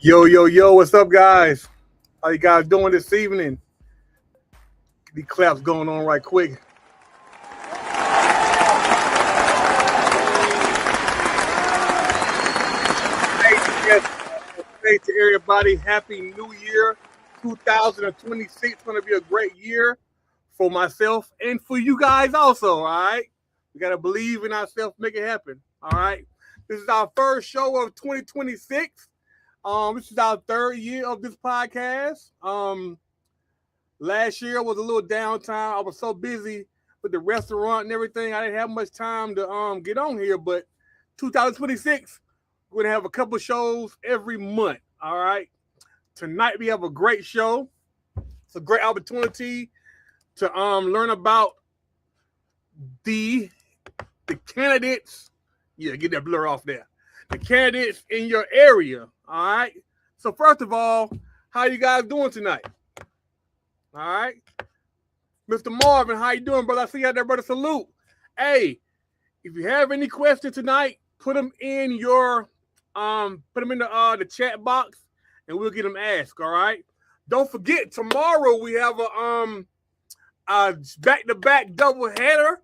Yo, what's up, guys? How you guys doing this evening? Get these claps going on right quick. Hey to everybody, Happy New Year. 2026 is going to be a great year for myself and for you guys also, all right? We got to believe in ourselves, make it happen, all right? This is our first show of 2026. This is our third year of this podcast. Last year was a little downtime. I was so busy with the restaurant and everything. I didn't have much time to get on here. But 2026, we're gonna have a couple shows every month. All right. Tonight we have a great show. It's a great opportunity to learn about the candidates. Yeah, get that blur off there. The candidates in your area. All right. So first of all, how you guys doing tonight? All right. Mr. Marvin, how you doing, brother? I see you out there, brother. Salute. Hey, if you have any questions tonight, put them in your the chat box and we'll get them asked. All right. Don't forget, tomorrow we have a back-to-back double header.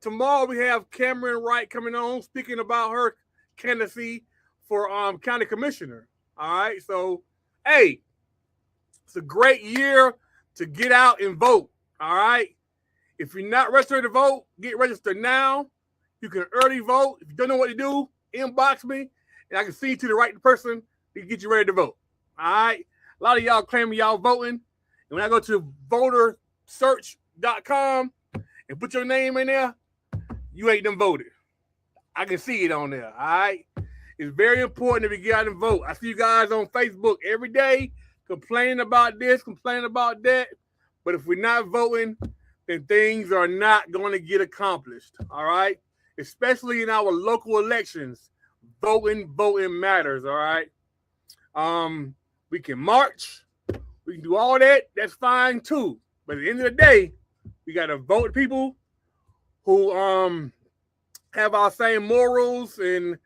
Tomorrow we have Cameron Wright coming on, speaking about her candidacy for county commissioner. All right. So, hey, it's a great year to get out and vote. All right. If you're not registered to vote, get registered now. You can early vote. If you don't know what to do, inbox me and I can see to the right person to get you ready to vote. All right. A lot of y'all claiming y'all voting. And when I go to votersearch.com and put your name in there, you ain't done voted. I can see it on there. All right. It's very important that we get out and vote. I see you guys on Facebook every day complaining about this, complaining about that. But if we're not voting, then things are not going to get accomplished. All right. Especially in our local elections. Voting matters. All right. We can march. We can do all that. That's fine too. But at the end of the day, we got to vote people who have our same morals and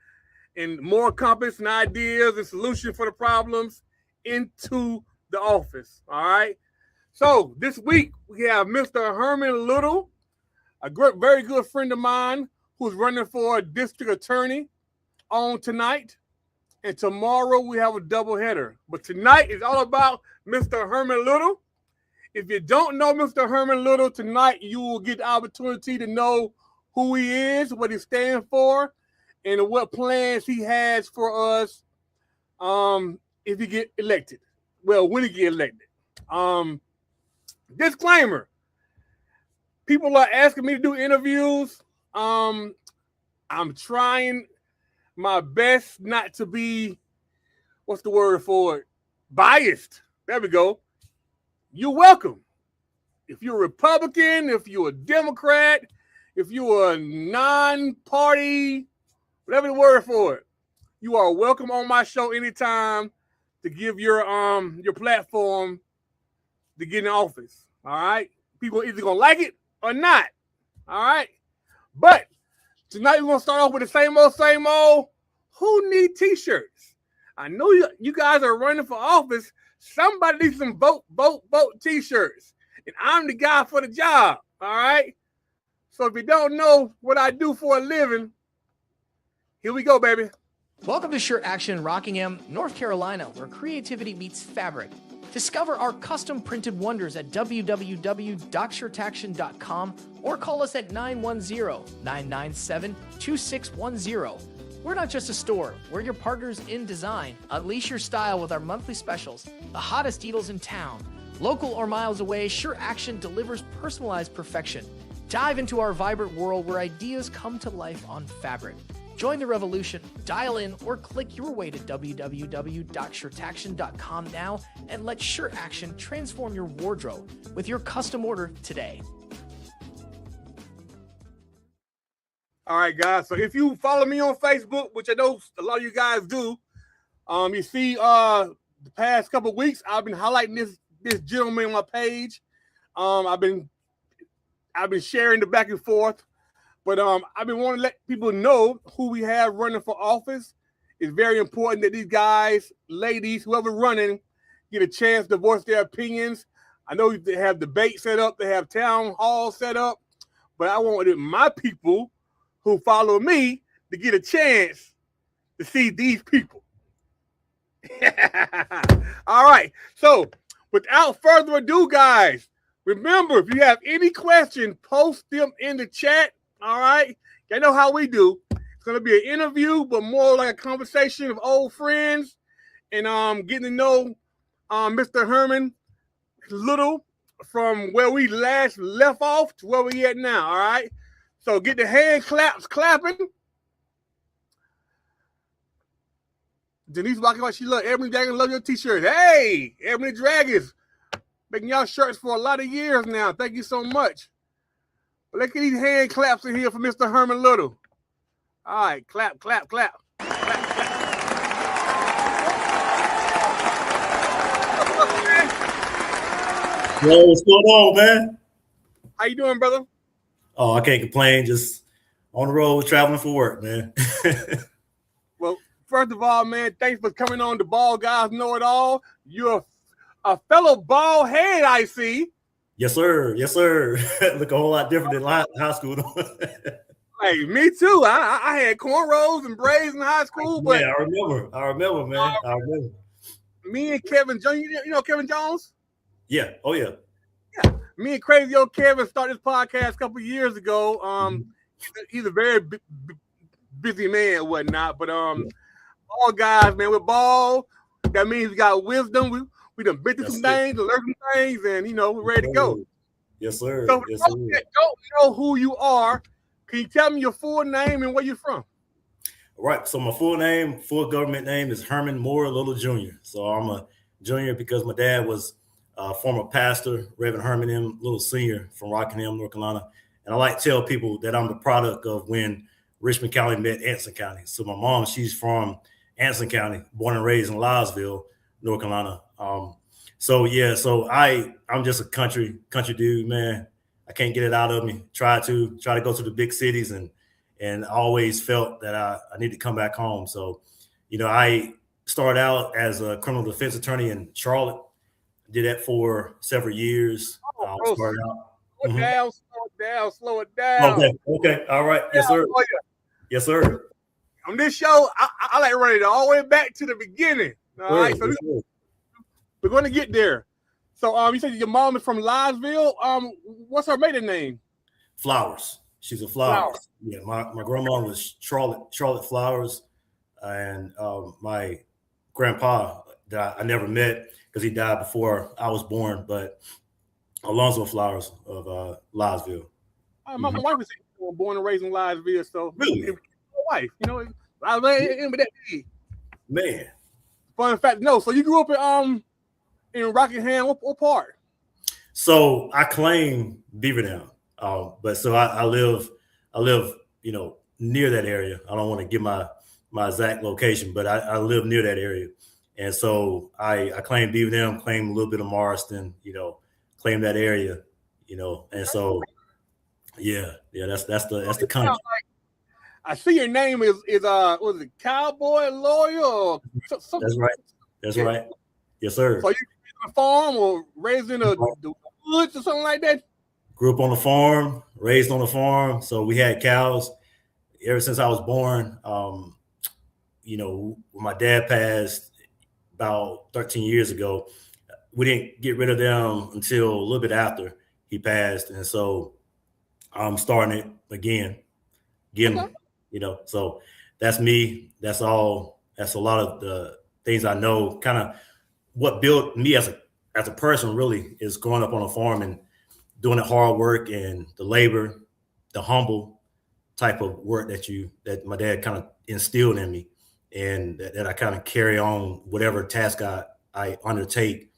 more compass and ideas and solutions for the problems into the office. All right. So this week we have Mr. Herman Little, a very good friend of mine who's running for district attorney on tonight. And tomorrow we have a double header. But tonight is all about Mr. Herman Little. If you don't know Mr. Herman Little, tonight you will get the opportunity to know who he is, what he stands for, and what plans he has for us if he get elected. Well, when he get elected. Disclaimer. People are asking me to do interviews. I'm trying my best not to be, what's the word for it? Biased. There we go. You're welcome. If you're a Republican, if you're a Democrat, if you're a non-party, whatever the word for it, you are welcome on my show anytime to give your platform to get in office. All right. People are either gonna like it or not. All right. But tonight we're gonna start off with the same old. Who need t-shirts? I know you guys are running for office. Somebody needs some vote t-shirts. And I'm the guy for the job. All right. So if you don't know what I do for a living, here we go, baby. Welcome to Shirt Action in Rockingham, North Carolina, where creativity meets fabric. Discover our custom printed wonders at www.shirtaction.com or call us at 910-997-2610. We're not just a store, we're your partners in design. Unleash your style with our monthly specials, the hottest deals in town. Local or miles away, Shirt Action delivers personalized perfection. Dive into our vibrant world where ideas come to life on fabric. Join the revolution, dial in, or click your way to www.shirtaction.com now and let Shirt Action transform your wardrobe with your custom order today. All right, guys. So if you follow me on Facebook, which I know a lot of you guys do, you see the past couple of weeks I've been highlighting this gentleman on my page. I've been sharing the back and forth. But I've been wanting to let people know who we have running for office It's very important that these guys, ladies, whoever running, get a chance to voice their opinions. I know they have debates set up, they have town halls set up, but I wanted my people who follow me to get a chance to see these people. All right. So, without further ado, guys, remember, if you have any questions, post them in the chat. All right. You know how we do. It's going to be an interview, but more like a conversation of old friends and getting to know Mr. Herman Little from where we last left off to where we at now. All right. So get the hand claps clapping. Denise walking like she love Ebony Dragon. Love your t-shirt. Hey, Ebony Dragons, making y'all shirts for a lot of years now. Thank you so much. But let's get these hand claps in here for Mr. Herman Little. All right, clap, clap, clap. Clap, clap. Yo, what's going on, man? How you doing, brother? Oh, I can't complain. Just on the road, traveling for work, man. Well, first of all, man, thanks for coming on the Ball Guys Know It All. You're a fellow bald head, I see. Yes, sir. Yes, sir. Look a whole lot different than high school. Hey, me too. I had cornrows and braids in high school, but yeah, I remember, man. I remember. Me and Kevin Jones, you know Kevin Jones? Yeah. Oh, yeah. Yeah. Me and Crazy Old Kevin started this podcast a couple years ago. He's a very busy man and whatnot, but all guys, man, with ball, that means we got wisdom. We done been through some things, learned some things, and we're ready to go. Yes, sir. So yes, for those that don't know who you are, can you tell me your full name and where you're from? All right. So my full government name is Herman Moore Little Jr. So I'm a junior because my dad was a former pastor, Reverend Herman M. Little Sr. from Rockingham, North Carolina. And I like to tell people that I'm the product of when Richmond County met Anson County. So my mom, she's from Anson County, born and raised in Lysville, North Carolina. So I'm just a country dude, man. I can't get it out of me. Try to go to the big cities and I always felt that I need to come back home. So, I started out as a criminal defense attorney in Charlotte. Did that for several years. Started out. Slow it down. Okay. All right. Yes, sir. Yes, sir. On this show, I like running it all the way back to the beginning. All right. So we're going to get there. So you said your mom is from Lysville. What's her maiden name? Flowers. She's a Flowers. Yeah, my grandma was Charlotte Flowers, and my grandpa that I never met because he died before I was born, but Alonzo Flowers of Lysville. My wife was born and raised in Lysville, so really, my wife, I remember that. Man, fun fact, no. So you grew up in Rockingham. What part? So I claim Beavertown, but so I live, near that area. I don't want to give my exact location, but I live near that area, and so I claim Beavertown, claim a little bit of Marston, claim that area, and so that's the country. I see your name is was it Cowboy Lawyer or something? That's right. Yes, sir. So you on a farm or raised in the woods or something like that? Grew up on the farm, raised on the farm. So we had cows ever since I was born. When my dad passed about 13 years ago, we didn't get rid of them until a little bit after he passed. And so I'm starting it again. So that's me. That's all. That's a lot of the things I know. Kind of what built me as a person really is growing up on a farm and doing the hard work and the labor, the humble type of work that my dad kind of instilled in me, and that I kind of carry on whatever task I undertake.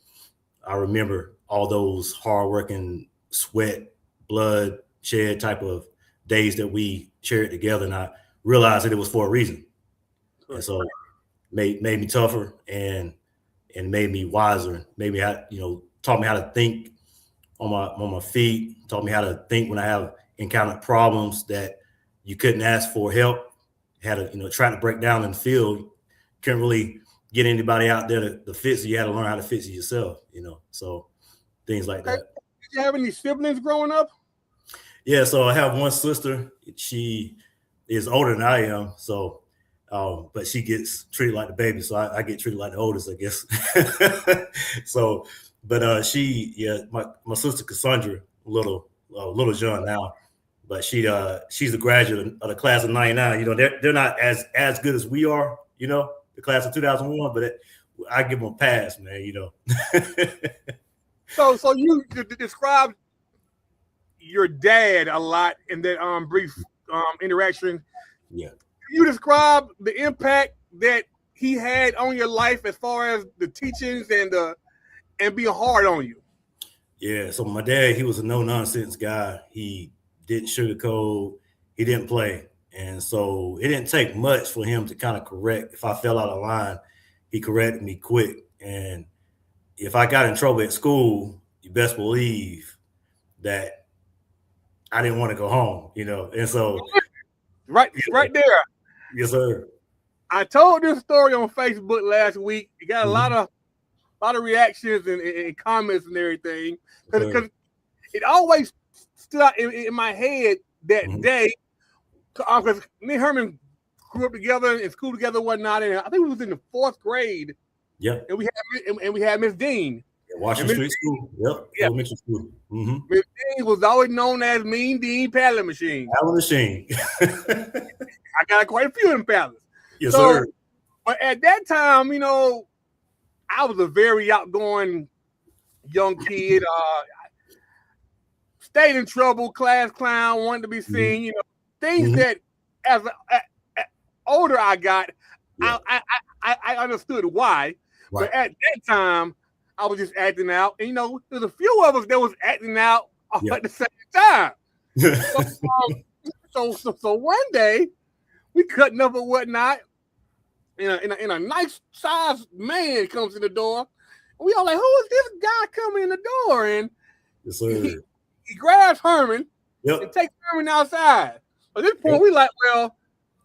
I remember all those hardworking, sweat, blood shed type of days that we shared together, and I realized that it was for a reason. And so made me tougher and made me wiser, and made me taught me how to think on my feet, taught me how to think when I have encountered problems that you couldn't ask for help, had to try to break down in the field. couldn't really get anybody out there to fix it. You had to learn how to fix it yourself, so things like that. Did you have any siblings growing up? Yeah, so I have one sister. She is older than I am, so but she gets treated like the baby, so I get treated like the oldest, I guess. So, but my sister Cassandra, little John now, but she's a graduate of the class of '99. They're not as good as we are, the class of 2001, but I give them a pass, man. So you described your dad a lot in that brief interaction. Yeah. Can you describe the impact that he had on your life as far as the teachings and being hard on you? Yeah. So my dad, he was a no nonsense guy. He didn't sugarcoat. He didn't play. And so it didn't take much for him to kind of correct. If I fell out of line, he corrected me quick. And if I got in trouble at school, you best believe that I didn't want to go home, And so right there. Yes, sir. I told this story on Facebook last week. It got a lot of reactions and comments and everything. Because it always stood out in my head that day. Because me and Herman grew up together in school together and whatnot, and I think we was in the 4th grade. Yeah. And we had Miss Dean. Washington Street School. Yep. Yeah. Elementary school. Miss Dean was always known as Mean Dean Paddling Machine. Paddling Machine. I got quite a few of them paddlers. Yes, sir. But at that time, I was a very outgoing young kid. Stayed in trouble, class clown, wanted to be seen. Things that as older I got, I understood why. Right. But at that time, I was just acting out. And, there's a few of us that was acting out at the same time. So one day, we cutting up or whatnot, and a nice sized man comes in the door. And we all like, who is this guy coming in the door? And yes, sir. He grabs Herman and takes Herman outside. At this point, we like, well,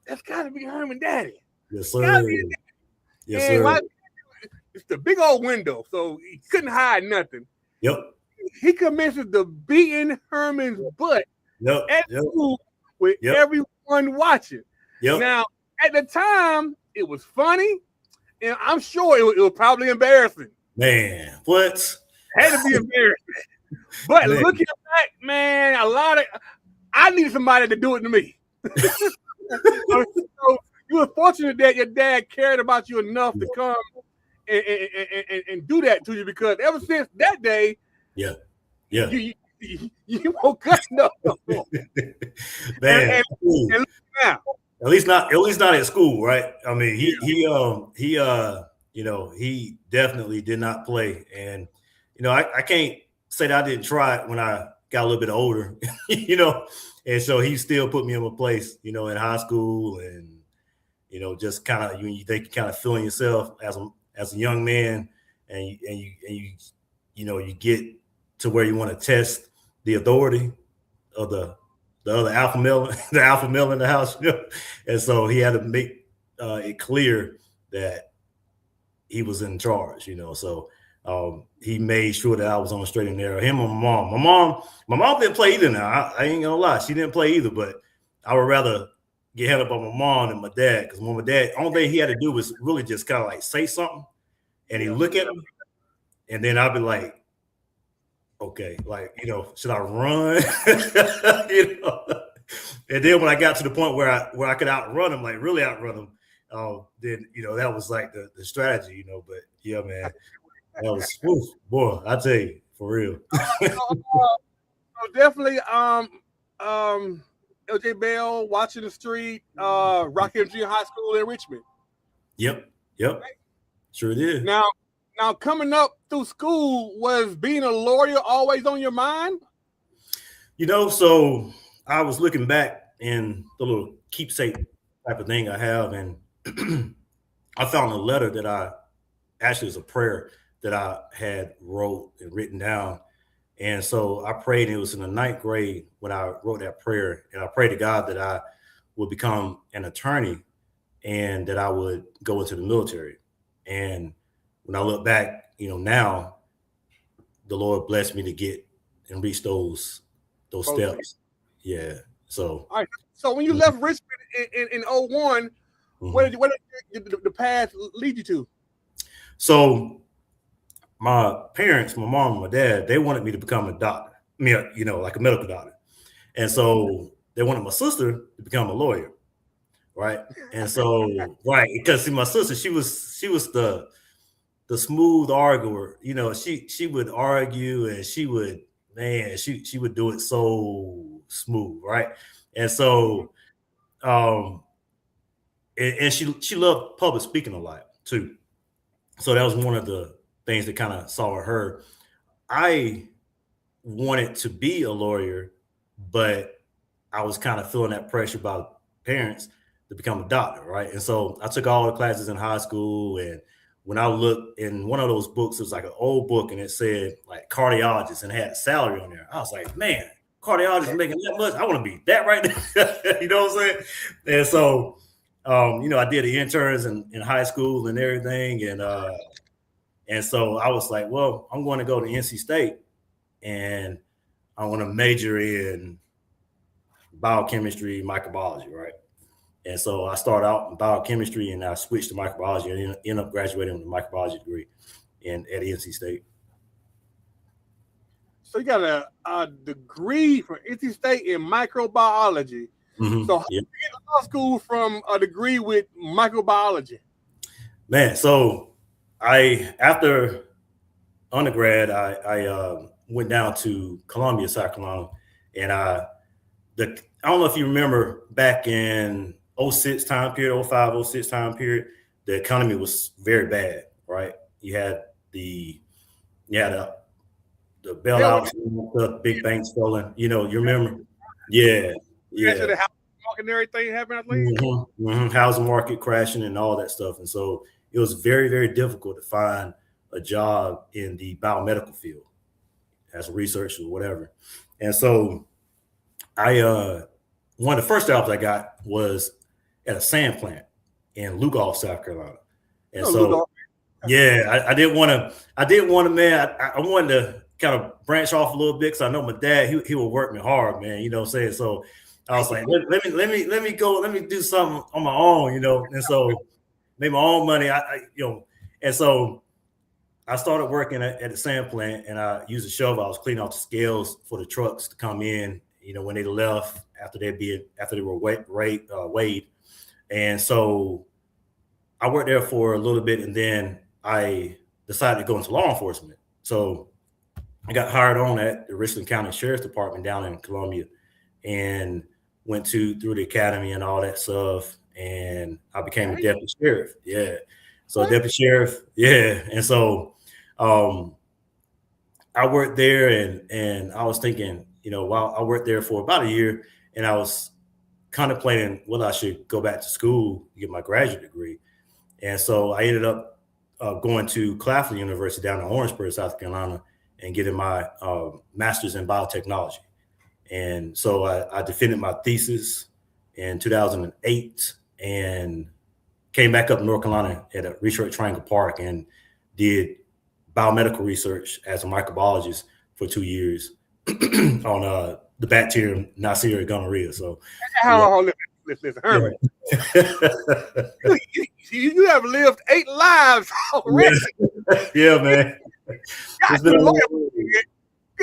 that's got to be Herman Daddy. Yes, sir. Yes, sir. It's the big old window, so he couldn't hide nothing. Yep. He commences to beating Herman's butt at school with everyone watching. Yep. Now, at the time, it was funny, and I'm sure it was probably embarrassing. Man, what? It had to be embarrassing. But looking back, man, I needed somebody to do it to me. So you were fortunate that your dad cared about you enough to come and do that to you, because ever since that day, you won't cut no more. Man, and look now. At least not at school, right? I mean, he definitely did not play, and I can't say that I didn't try it when I got a little bit older, and so he still put me in my place, in high school, and just kind of you think you're kind of feeling yourself as a young man, and you get to where you want to test the authority of the other alpha male, the alpha male in the house, and so he had to make it clear that he was in charge, So he made sure that I was on the straight and narrow. Him and my mom. My mom didn't play either. Now I ain't gonna lie, she didn't play either. But I would rather get held up by my mom than my dad, because when my dad, only thing he had to do was really just kind of like say something, and he look at him, and then I'd be like, okay, like, should I run? And then when I got to the point where I could outrun him, like really outrun him, then that was like the strategy, But yeah, man, that was boy, I tell you, for real. So definitely, LJ Bell, Watching the Street, Rocky Junior High School in Richmond. Yep, right? Sure did. Now, coming up through school, was being a lawyer always on your mind? So I was looking back in the little keepsake type of thing I have, and I found a letter that actually was a prayer that I had wrote and written down. And so I prayed. It was in the 9th grade when I wrote that prayer, and I prayed to God that I would become an attorney. and that I would go into the military. And when I look back, now the Lord blessed me to get and reach those steps. Yeah. So, all right. So when you left Richmond in 01, where did the path lead you to? So my parents, my mom and my dad, they wanted me to become a doctor. I mean, like a medical doctor. And so they wanted my sister to become a lawyer. Right. And so, right, because see, my sister, she was the smooth arguer. She would argue, and she would do it so smooth, right? And so and she loved public speaking a lot too. So that was one of the things that kind of saw her. I wanted to be a lawyer, but I was kind of feeling that pressure by parents to become a doctor, right? And so I took all the classes in high school, and when I looked in one of those books, it was like an old book, and it said like cardiologist, and it had a salary on there. I was like, man, cardiologist making that much? I want to be that right now. You know what I'm saying? And so, I did the interns in high school and everything, and so I was like, well, I'm going to go to NC State, and I want to major in biochemistry, microbiology, right? And so I started out in biochemistry, and I switched to microbiology, and ended up graduating with a microbiology degree at NC State. So you got a degree from NC State in microbiology. Mm-hmm. So how did you get to law school from a degree with microbiology? Man, so after undergrad, I went down to Columbia, South Carolina, and I don't know if you remember back in 06 time period, 05, 06 time period, the economy was very bad, right? You had the bailouts, the big banks falling. You remember? Yeah. After the housing market and everything happened, I think. Housing market crashing and all that stuff. And so it was very, very difficult to find a job in the biomedical field as a researcher or whatever. And so one of the first jobs I got was at a sand plant in Lugoff, South Carolina. And I didn't want to, man, I wanted to kind of branch off a little bit, because I know my dad, he would work me hard, man, you know what I'm saying? So I was like, let me do something on my own, and so made my own money, and so I started working at the sand plant, and I used a shovel. I was cleaning off the scales for the trucks to come in, when they left after they were weighed. And so I worked there for a little bit, and then I decided to go into law enforcement. So I got hired on at the Richland County Sheriff's Department down in Columbia, and went through the academy and all that stuff. And I became a deputy sheriff. Yeah. So deputy sheriff. Yeah. And so I worked there, and I was thinking, while I worked there for about a year, and I was contemplating whether I should go back to school to get my graduate degree. And so I ended up going to Claflin University down in Orangeburg, South Carolina, and getting my master's in biotechnology. And so I defended my thesis in 2008 and came back up to North Carolina at a Research Triangle Park and did biomedical research as a microbiologist for 2 years on the bacterium Neisseria gonorrhea. So, listen, Herman. You have lived 8 lives already. Yeah, man. God, good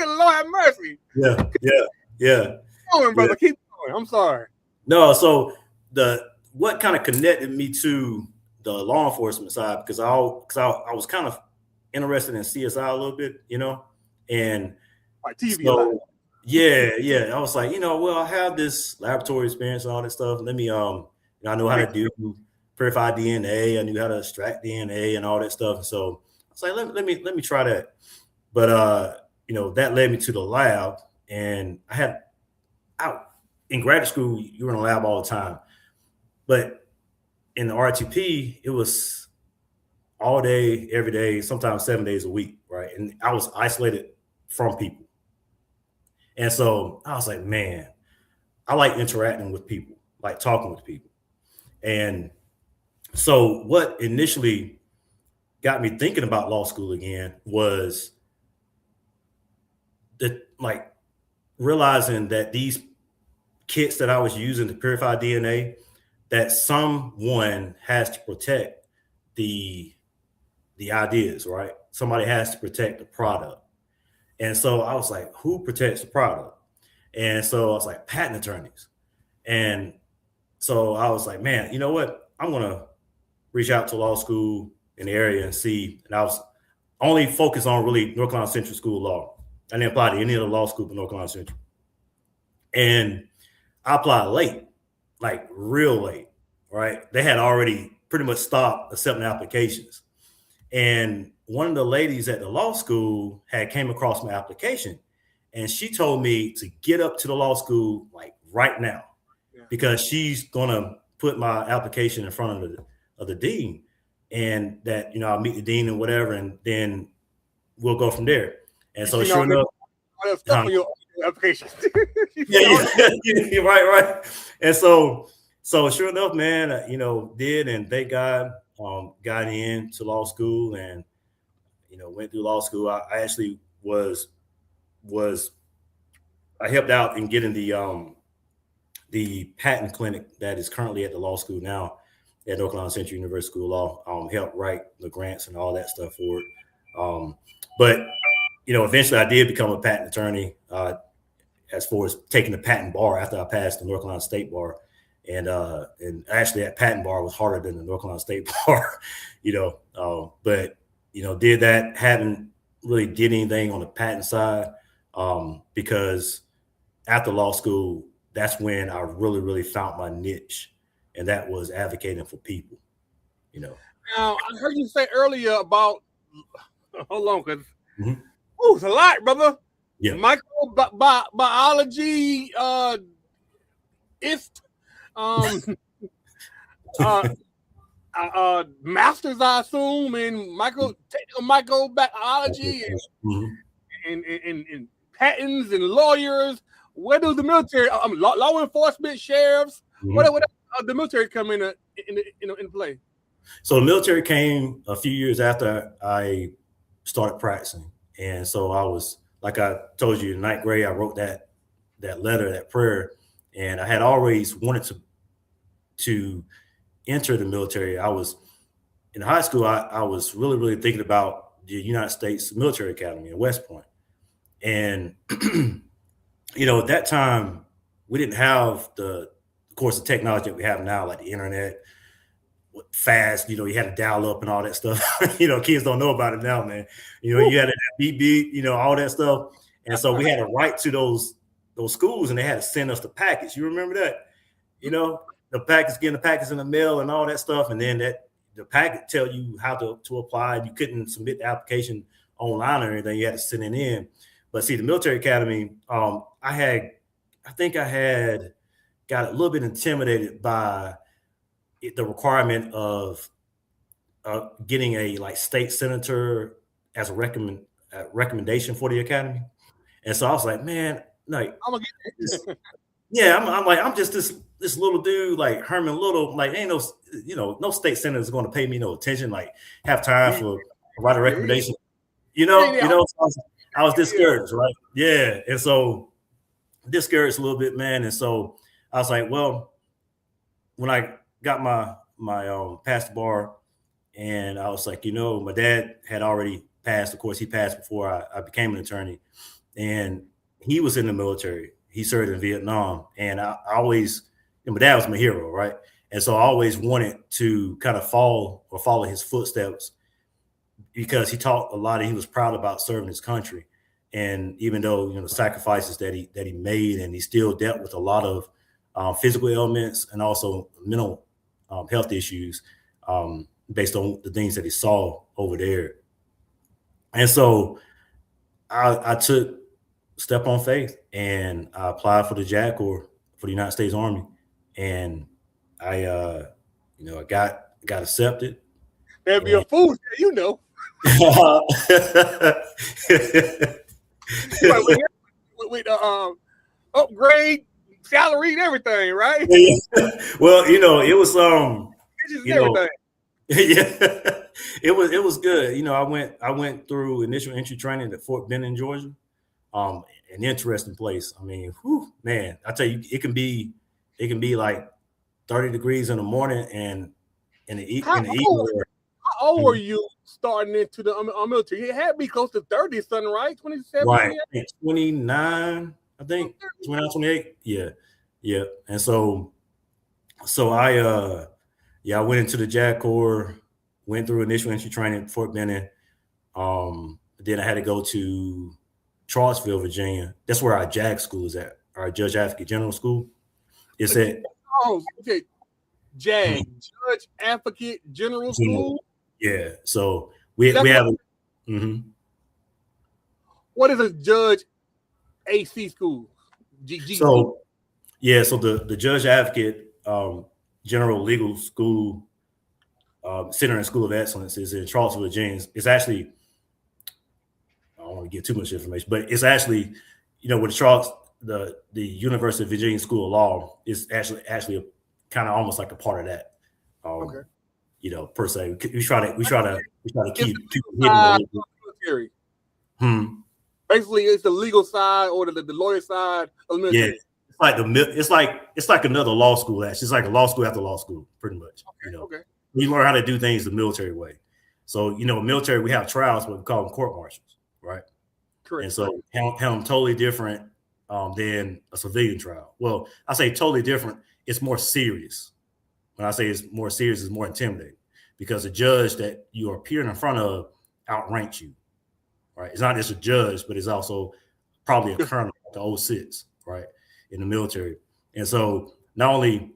Lord have mercy. Yeah. Keep going, brother. Keep going. I'm sorry. No, so what kind of connected me to the law enforcement side, because I was kind of interested in CSI a little bit, and like TV. So, yeah. I was like, well, I have this laboratory experience and all that stuff. Let me, I know how to do purified DNA. I knew how to extract DNA and all that stuff. So I was like, let me try that. But that led me to the lab, and in graduate school, you were in the lab all the time. But in the RTP, it was all day, every day, sometimes 7 days a week, right? And I was isolated from people. And so I was like, man, I like interacting with people, like talking with people. And So what initially got me thinking about law school again was that, like, realizing that these kits that I was using to purify DNA, that someone has to protect the ideas, right? Somebody has to protect the product. And so I was like, who protects the product? And so I was like, patent attorneys. And so I was like, man, you know what? I'm gonna reach out to law school in the area and see. And I was only focused on really North Carolina Central School of Law. I didn't apply to any of the law school in North Carolina Central. And I applied late, like real late, right? They had already pretty much stopped accepting applications. And one of the ladies at the law school had came across my application, and she told me to get up to the law school like right now, because she's gonna put my application in front of the dean, and that, you know, I'll meet the dean and whatever, and then we'll go from there. And so sure enough, stuff on your application. yeah, right. And so sure enough, man, you know, did, and thank God, got into law school, and, you know, went through law school. I actually was I helped out in getting the patent clinic that is currently at the law school now at North Carolina Central University School of Law. Helped write the grants and all that stuff for it. But, you know, eventually I did become a patent attorney, as far as taking the patent bar after I passed the North Carolina State Bar. And actually that patent bar was harder than the North Carolina State Bar, you know. But, you know, did that, hadn't really did anything on the patent side, because after law school, that's when I really, really found my niche, and that was advocating for people, you know. Now, I heard you say earlier about, hold on, because it's a lot, brother. Yeah. Microbiology, masters, I assume, in microbiology and patents and lawyers. Where does the military, law enforcement, sheriffs, what the military come in play? So the military came a few years after I started practicing, and so I was, like I told you, in ninth grade, I wrote that letter, that prayer, and I had always wanted to enter the military. I was in high school. I was really, really thinking about the United States Military Academy in West Point, and you know, at that time, we didn't have of course, the technology that we have now, like the internet, fast, you know, you had to dial up and all that stuff. You know, kids don't know about it now, man. You know, you had to beep, you know, all that stuff. And so we had to write to those schools, and they had to send us the package. You remember that? You know, the package, getting the package in the mail and all that stuff. And then the packet tell you how to apply. You couldn't submit the application online or anything. You had to send it in. But see, the military academy, I think I had got a little bit intimidated by the requirement of getting a like state senator as a recommendation for the academy. And so I was like, man, like, I'm just this little dude, like Herman Little, like ain't no, you know, no state senator is going to pay me no attention, like have time for write a recommendation, you know. So I was discouraged, right? Yeah. And so discouraged a little bit, man. And so I was like, well, when I got my passed the bar, and I was like, you know, my dad had already passed. Of course, he passed before I became an attorney, and he was in the military. He served in Vietnam, and I always, and my dad was my hero, right? And so I always wanted to kind of follow his footsteps, because he taught a lot, and he was proud about serving his country. And even though, you know, the sacrifices that he made, and he still dealt with a lot of physical ailments and also mental health issues, based on the things that he saw over there. And so I took step on faith, and I applied for the JAG Corps for the United States Army, and I got accepted. There'd be a fool, you know. with upgrade, salary, and everything, right? Well, you know, it was Yeah, it was good. You know, I went through initial entry training at Fort Benning, Georgia. An interesting place. I mean, whew, man, I tell you, it can be like 30 degrees in the morning and How in the evening. old, how old were Mhm. you starting into the military? It had to be close to 30 something, right? 27, Right. 28? I think 29, I think 29, 28. Yeah. Yeah. And so I went into the JAG Corps, went through initial entry training at Fort Benning. Then I had to go to Charlottesville, Virginia. That's where our JAG school is at, our Judge Advocate General School. It's at Oh, okay. Mhm. JAG, Judge Advocate General General. School. Yeah. So we That's have mhm. what is a Judge AC school? GC. So yeah, so the Judge Advocate General Legal School Center and School of Excellence is in Charlottesville, Virginia. It's actually, I don't want to give too much information, but it's actually, you know, with the University of Virginia School of Law is actually a, kind of almost like a part of that. Okay. You know, per se, we try to It's the keep legal it hidden a side little bit. of the military. Hmm. Basically, it's the legal side or the lawyer side of the Yeah, military. it's like it's like another law school. Actually, it's like a law school after law school, pretty much. You know, Okay. you learn how to do things the military way. So, you know, military, we have trials, but we call them court martials, right? And Correct. so handle them totally different than a civilian trial. Well, I say totally different. It's more serious. When I say it's more serious, it's more intimidating because the judge that you are appearing in front of outranks you, right? It's not just a judge, but it's also probably a colonel, like the old six, right, in the military. And so not only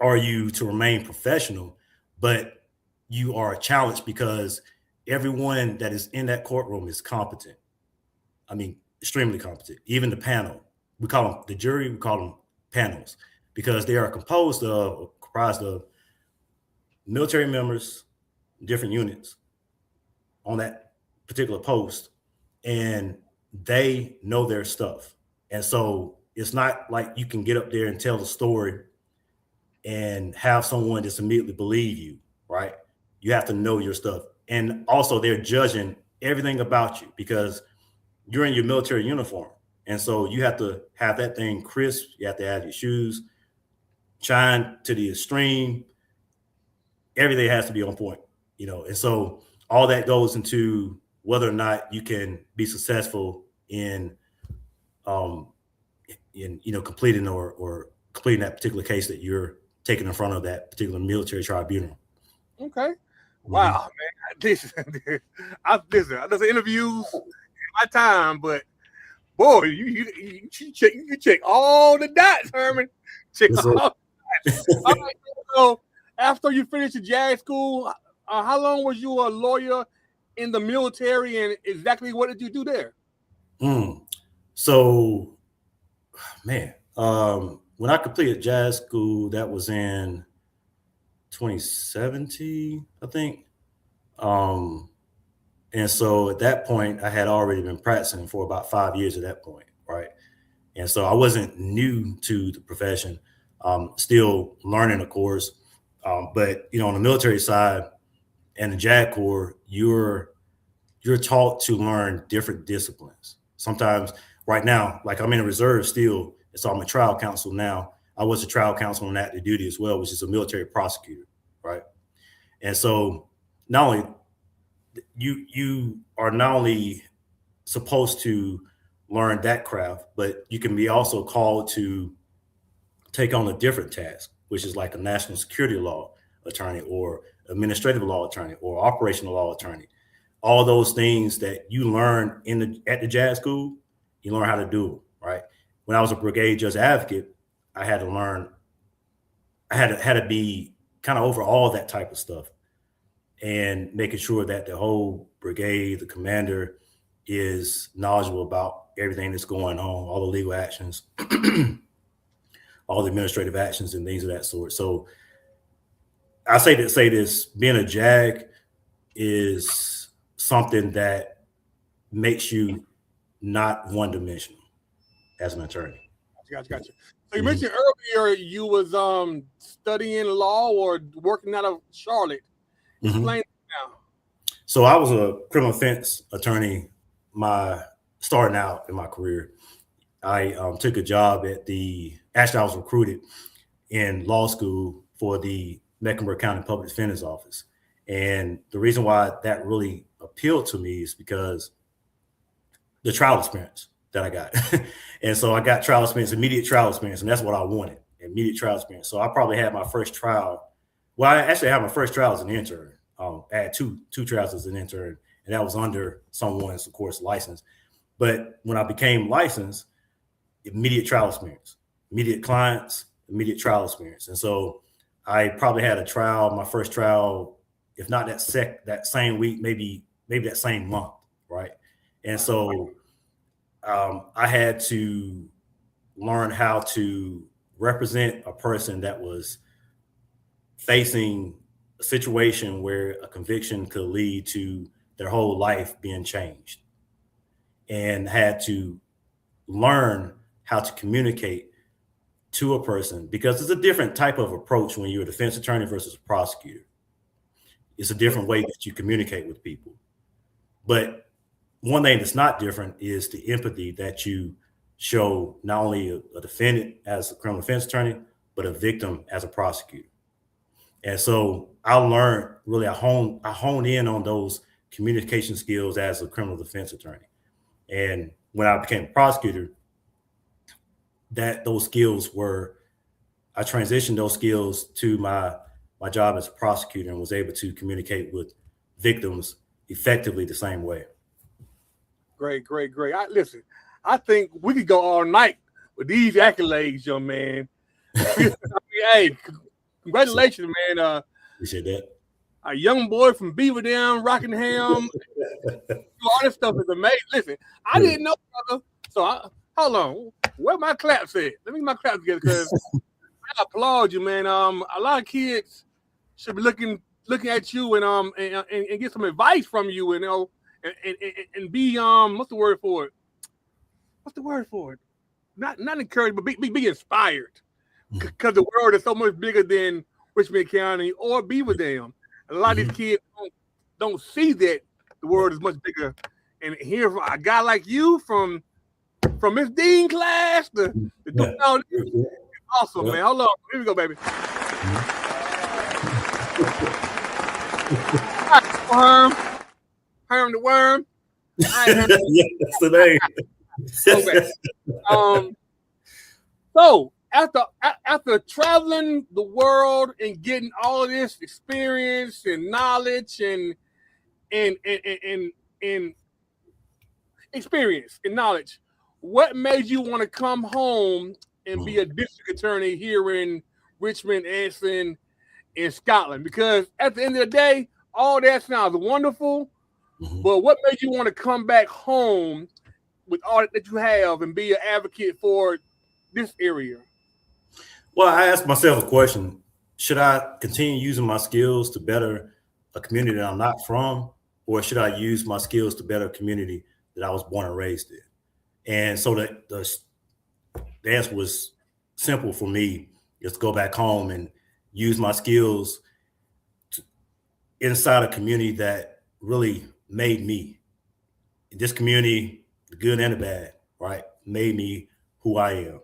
are you to remain professional, but you are challenged because everyone that is in that courtroom is competent. I mean, extremely competent. Even the panel, we call them the jury, we call them panels because they are comprised of military members, different units on that particular post, and they know their stuff. And so it's not like you can get up there and tell the story and have someone just immediately believe you, right? You have to know your stuff. And also, they're judging everything about you because you're in your military uniform. And so you have to have that thing crisp. You have to have your shoes shine to the extreme. Everything has to be on point, you know. And so all that goes into whether or not you can be successful um in you know completing or completing that particular case that you're taking in front of that particular military tribunal. Okay. Mhm. Wow, man. Listen, I done interviews in my time, but boy, you check all the dots, Herman. Check Yes, all sir. the dots. All right. So after you finished the JAG school, how long was you a lawyer in the military, and exactly what did you do there? Mm. So, man, when I completed jazz school, that was in 2017, I think. Um, and so at that point, I had already been practicing for about 5 years at that point, right? And so I wasn't new to the profession, still learning, of course. But you know, on the military side and the JAG Corps, you're taught to learn different disciplines. Sometimes, right now, like I'm in a reserve still, and so I'm a trial counsel now. I was a trial counsel on active duty as well, which is a military prosecutor, right? And so, not only you are not only supposed to learn that craft, but you can be also called to take on a different task, which is like a national security law attorney or administrative law attorney or operational law attorney. All those things that you learn at the jazz school, you learn how to do, right? When I was a brigade judge advocate, I had to learn, had to be kind of over all that type of stuff and making sure that the whole brigade, the commander is knowledgeable about everything that's going on, all the legal actions, all the administrative actions and things of that sort. So I say this, being a JAG is something that makes you not one dimensional as an attorney. Gotcha. So you Mhm. mentioned earlier you was studying law or working out of Charlotte. Explain it now. So I was a criminal defense attorney. Starting out in my career, I took a job actually I was recruited in law school for the Mecklenburg County Public Defender's Office. And the reason why that really appealed to me is because the trial experience that I got. And so I got trial experience, immediate trial experience, and that's what I wanted, immediate trial experience. So I probably had my first trial. Well, I actually had my first trial as an intern. I had two trials as an intern, and that was under someone's, of course, license. But when I became licensed, immediate trial experience, immediate clients, immediate trial experience. And so I probably had my first trial, if not that same week, maybe that same month, right? And so I had to learn how to represent a person that was facing a situation where a conviction could lead to their whole life being changed, and had to learn how to communicate to a person, because it's a different type of approach when you're a defense attorney versus a prosecutor. It's a different way that you communicate with people. But one thing that's not different is the empathy that you show not only a defendant as a criminal defense attorney, but a victim as a prosecutor. And so I learned really, I honed in on those communication skills as a criminal defense attorney. And when I became a prosecutor, I transitioned those skills to my job as a prosecutor, and was able to communicate with victims effectively the same way. Great. Listen, I think we could go all night with these accolades, young man. Hey, congratulations, man. Appreciate that. A young boy from Beaver Dam, Rockingham. All this stuff is amazing. Listen, I didn't know, brother. So hold on. Where my claps at? Let me get my claps together, because I applaud you, man. A lot of kids should be looking at you and get some advice from you, and be what's the word for it? Not encouraged, but be inspired, because the world is so much bigger than Richmond County or Beaver Dam. A lot of these kids don't see that the world is much bigger. And here, a guy like you from Miss Dean class to do all this, it's awesome, man. Hold on, here we go, baby. Herm the Worm. Yeah, that's the name. So after traveling the world and getting all of this experience and knowledge and experience and knowledge, what made you want to come home and be a district attorney here in Richmond, Anson, in Scotland? Because at the end of the day, all that sounds wonderful, but what made you want to come back home with all that you have and be an advocate for this area? Well, I asked myself a question: should I continue using my skills to better a community that I'm not from, or should I use my skills to better a community that I was born and raised in? And so the answer was simple for me: is to go back home and use my skills inside a community that really made me. This community, the good and the bad, right, made me who I am.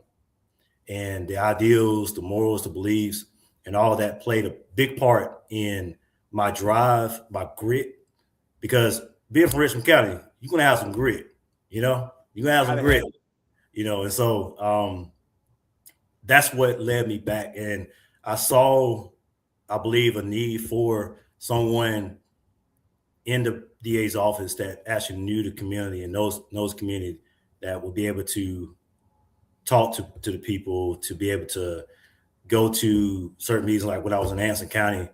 And the ideals, the morals, the beliefs, and all that played a big part in my drive, my grit. Because being from Richmond County, you're gonna have some grit, you're gonna have some grit, and so that's what led me back. And I saw, I believe, a need for someone in the DA's office that actually knew the community and knows community, that would be able to talk to the people, to be able to go to certain meetings. Like when I was in Anson County,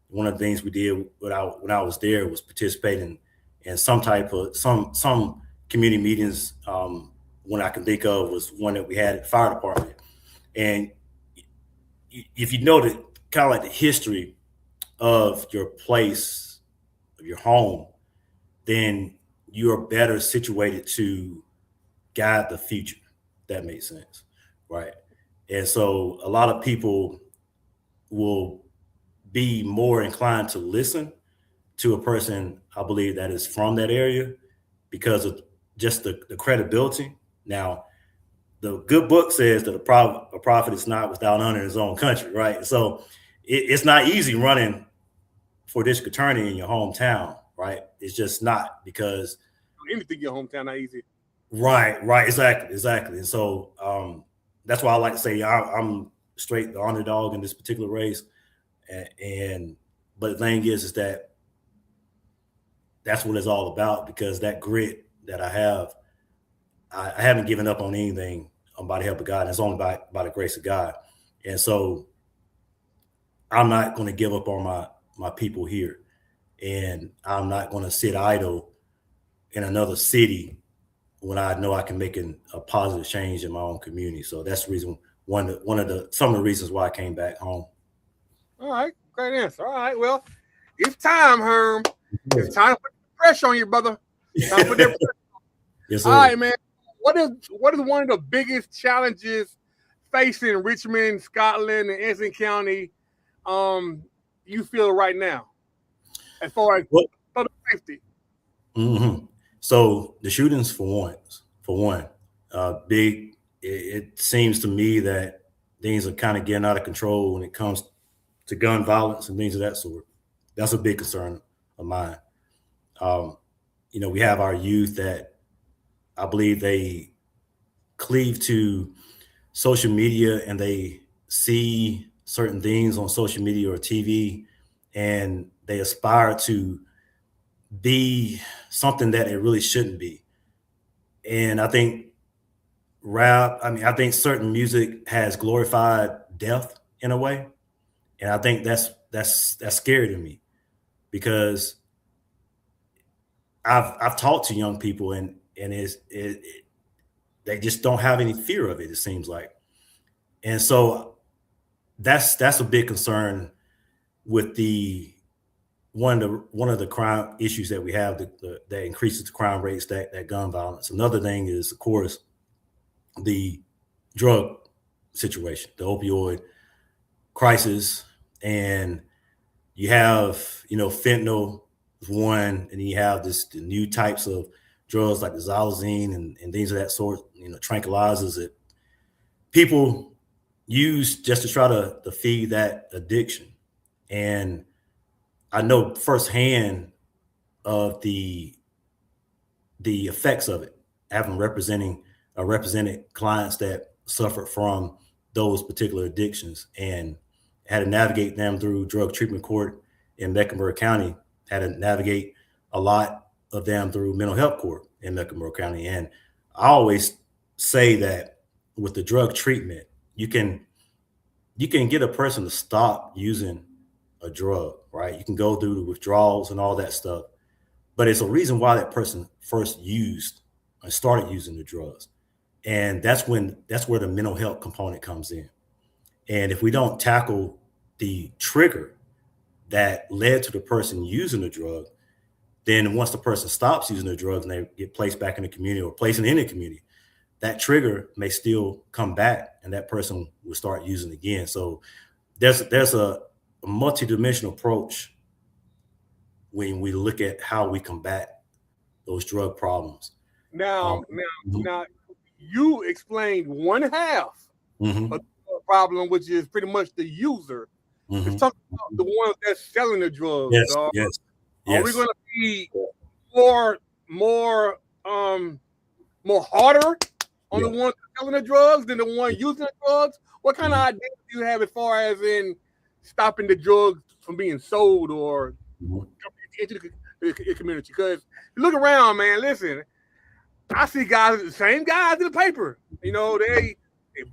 one of the things we did when I was there was participating in some type of some community meetings. One I can think of was one that we had at the fire department. And if you know the kind of like the history of your place, of your home, then you're better situated to guide the future. That makes sense, right? And so a lot of people will be more inclined to listen to a person, I believe, that is from that area because of just the credibility. Now, the good book says that a prophet is not without honor in his own country, right? So it's not easy running for district attorney in your hometown, right? It's just not, because Anything in your hometown not easy. right, exactly. And so that's why I like to say I'm straight the underdog in this particular race. And but the thing is that that's what it's all about, because that grit that I have, I haven't given up on anything by the help of God. And it's only by the grace of God. And so I'm not going to give up on my people here. And I'm not going to sit idle in another city when I know I can make a positive change in my own community. So that's the reason, some of the reasons why I came back home. All right, great answer. All right, well, it's time, Herm. It's time to put pressure on you, brother. Time to put that pressure. Yes, sir. All right, man. What is one of the biggest challenges facing Richmond, Scotland, and Essex County you feel right now, as far as public safety? Mm-hmm. So the shootings, for one, big. It seems to me that things are kind of getting out of control when it comes to gun violence and things of that sort. That's a big concern of mine. We have our youth that I believe they cleave to social media and they see certain things on social media or TV, and they aspire to be something that it really shouldn't be. And I think I think certain music has glorified death in a way. And I think that's scary to me, because I've talked to young people and they just don't have any fear of it, it seems like. And so that's a big concern with one of the crime issues that we have that increases the crime rates, that gun violence. Another thing is, of course, the drug situation, the opioid crisis. And you have, fentanyl is one, and you have the new types of drugs like the xylazine and things of that sort, tranquilizers that people use just to try to feed that addiction. And I know firsthand of the effects of it, having represented clients that suffered from those particular addictions and had to navigate them through drug treatment court in Mecklenburg County, had to navigate a lot of them through mental health court in Mecklenburg County. And I always say that with the drug treatment, you can get a person to stop using a drug, right? You can go through the withdrawals and all that stuff, but it's a reason why that person first started using the drugs. And that's where the mental health component comes in. And if we don't tackle the trigger that led to the person using the drug, then once the person stops using the drugs and they get placed back in the community or placed in the community, that trigger may still come back and that person will start using again. So there's a multidimensional approach when we look at how we combat those drug problems. Now, you explained one half of the problem, which is pretty much the user. Let's talk about the ones that's selling the drugs. Yes. Are we going to be more harder on the ones selling the drugs than the one using the drugs? What kind of ideas do you have as far as in stopping the drugs from being sold or into the community? Because you look around, man, listen, I see guys, the same guys in the paper. They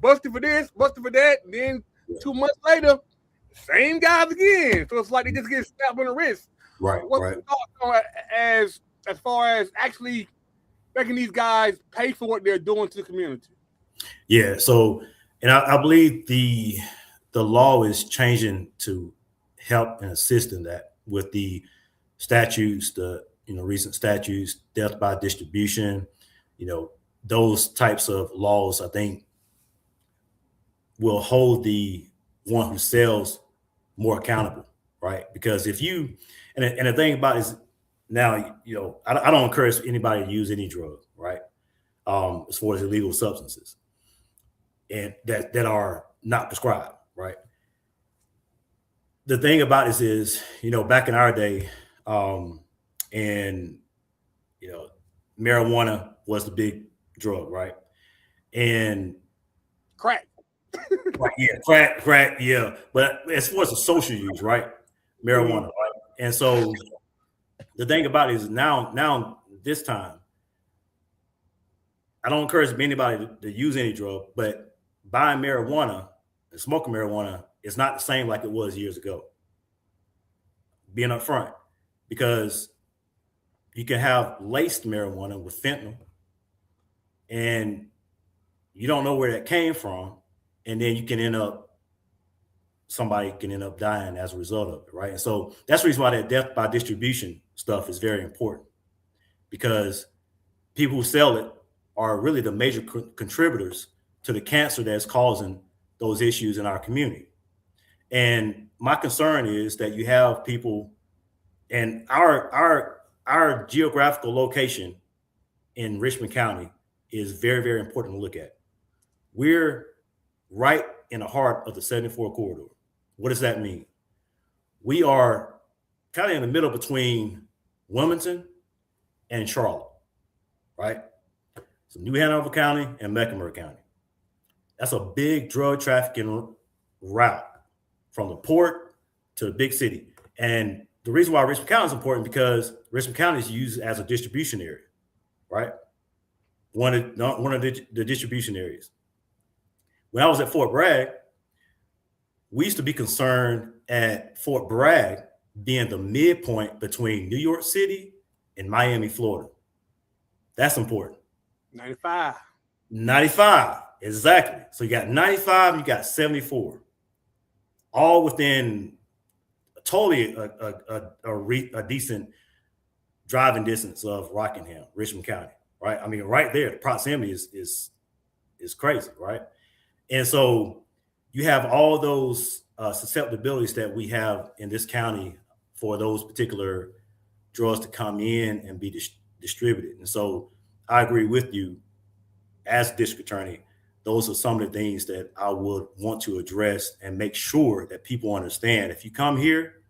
busted for this, busted for that, and then 2 months later, same guys again. So it's like they just get slapped on the wrist. Right. What's your thoughts on as far as actually making these guys pay for what they're doing to the community? Yeah. So, and I believe the law is changing to help and assist in that with the statutes, the recent statutes, death by distribution, those types of laws, I think, will hold the one who sells more accountable, right? Because and And the thing about it is now, I don't encourage anybody to use any drug, right? As far as illegal substances and that are not prescribed, right? The thing about this is, back in our day, and marijuana was the big drug, right? And Crack. right, yeah, crack, yeah. But as far as the social use, right? Marijuana, right? And so the thing about it is now this time, I don't encourage anybody to use any drug, but buying marijuana and smoking marijuana is not the same like it was years ago. Being upfront, because you can have laced marijuana with fentanyl, and you don't know where that came from, and then somebody can end up dying as a result of it, right? And so that's the reason why that death by distribution stuff is very important, because people who sell it are really the major contributors to the cancer that's causing those issues in our community. And my concern is that you have people, and our geographical location in Richmond County is very, very important to look at. We're right in the heart of the 74 corridor. What does that mean? We are kind of in the middle between Wilmington and Charlotte, right? So New Hanover County and Mecklenburg County. That's a big drug trafficking route from the port to the big city. And the reason why Richmond County is important, because Richmond County is used as a distribution area, right? One of the distribution areas. When I was at Fort Bragg, we used to be concerned at Fort Bragg being the midpoint between New York City and Miami, Florida. That's important. 95, exactly. So you got 95, you got 74, all within totally a decent driving distance of Rockingham, Richmond County, right? I mean, right there, the proximity is crazy, right? And so you have all those susceptibilities that we have in this county for those particular drugs to come in and be distributed. And so I agree with you as district attorney. Those are some of the things that I would want to address and make sure that people understand. If you come here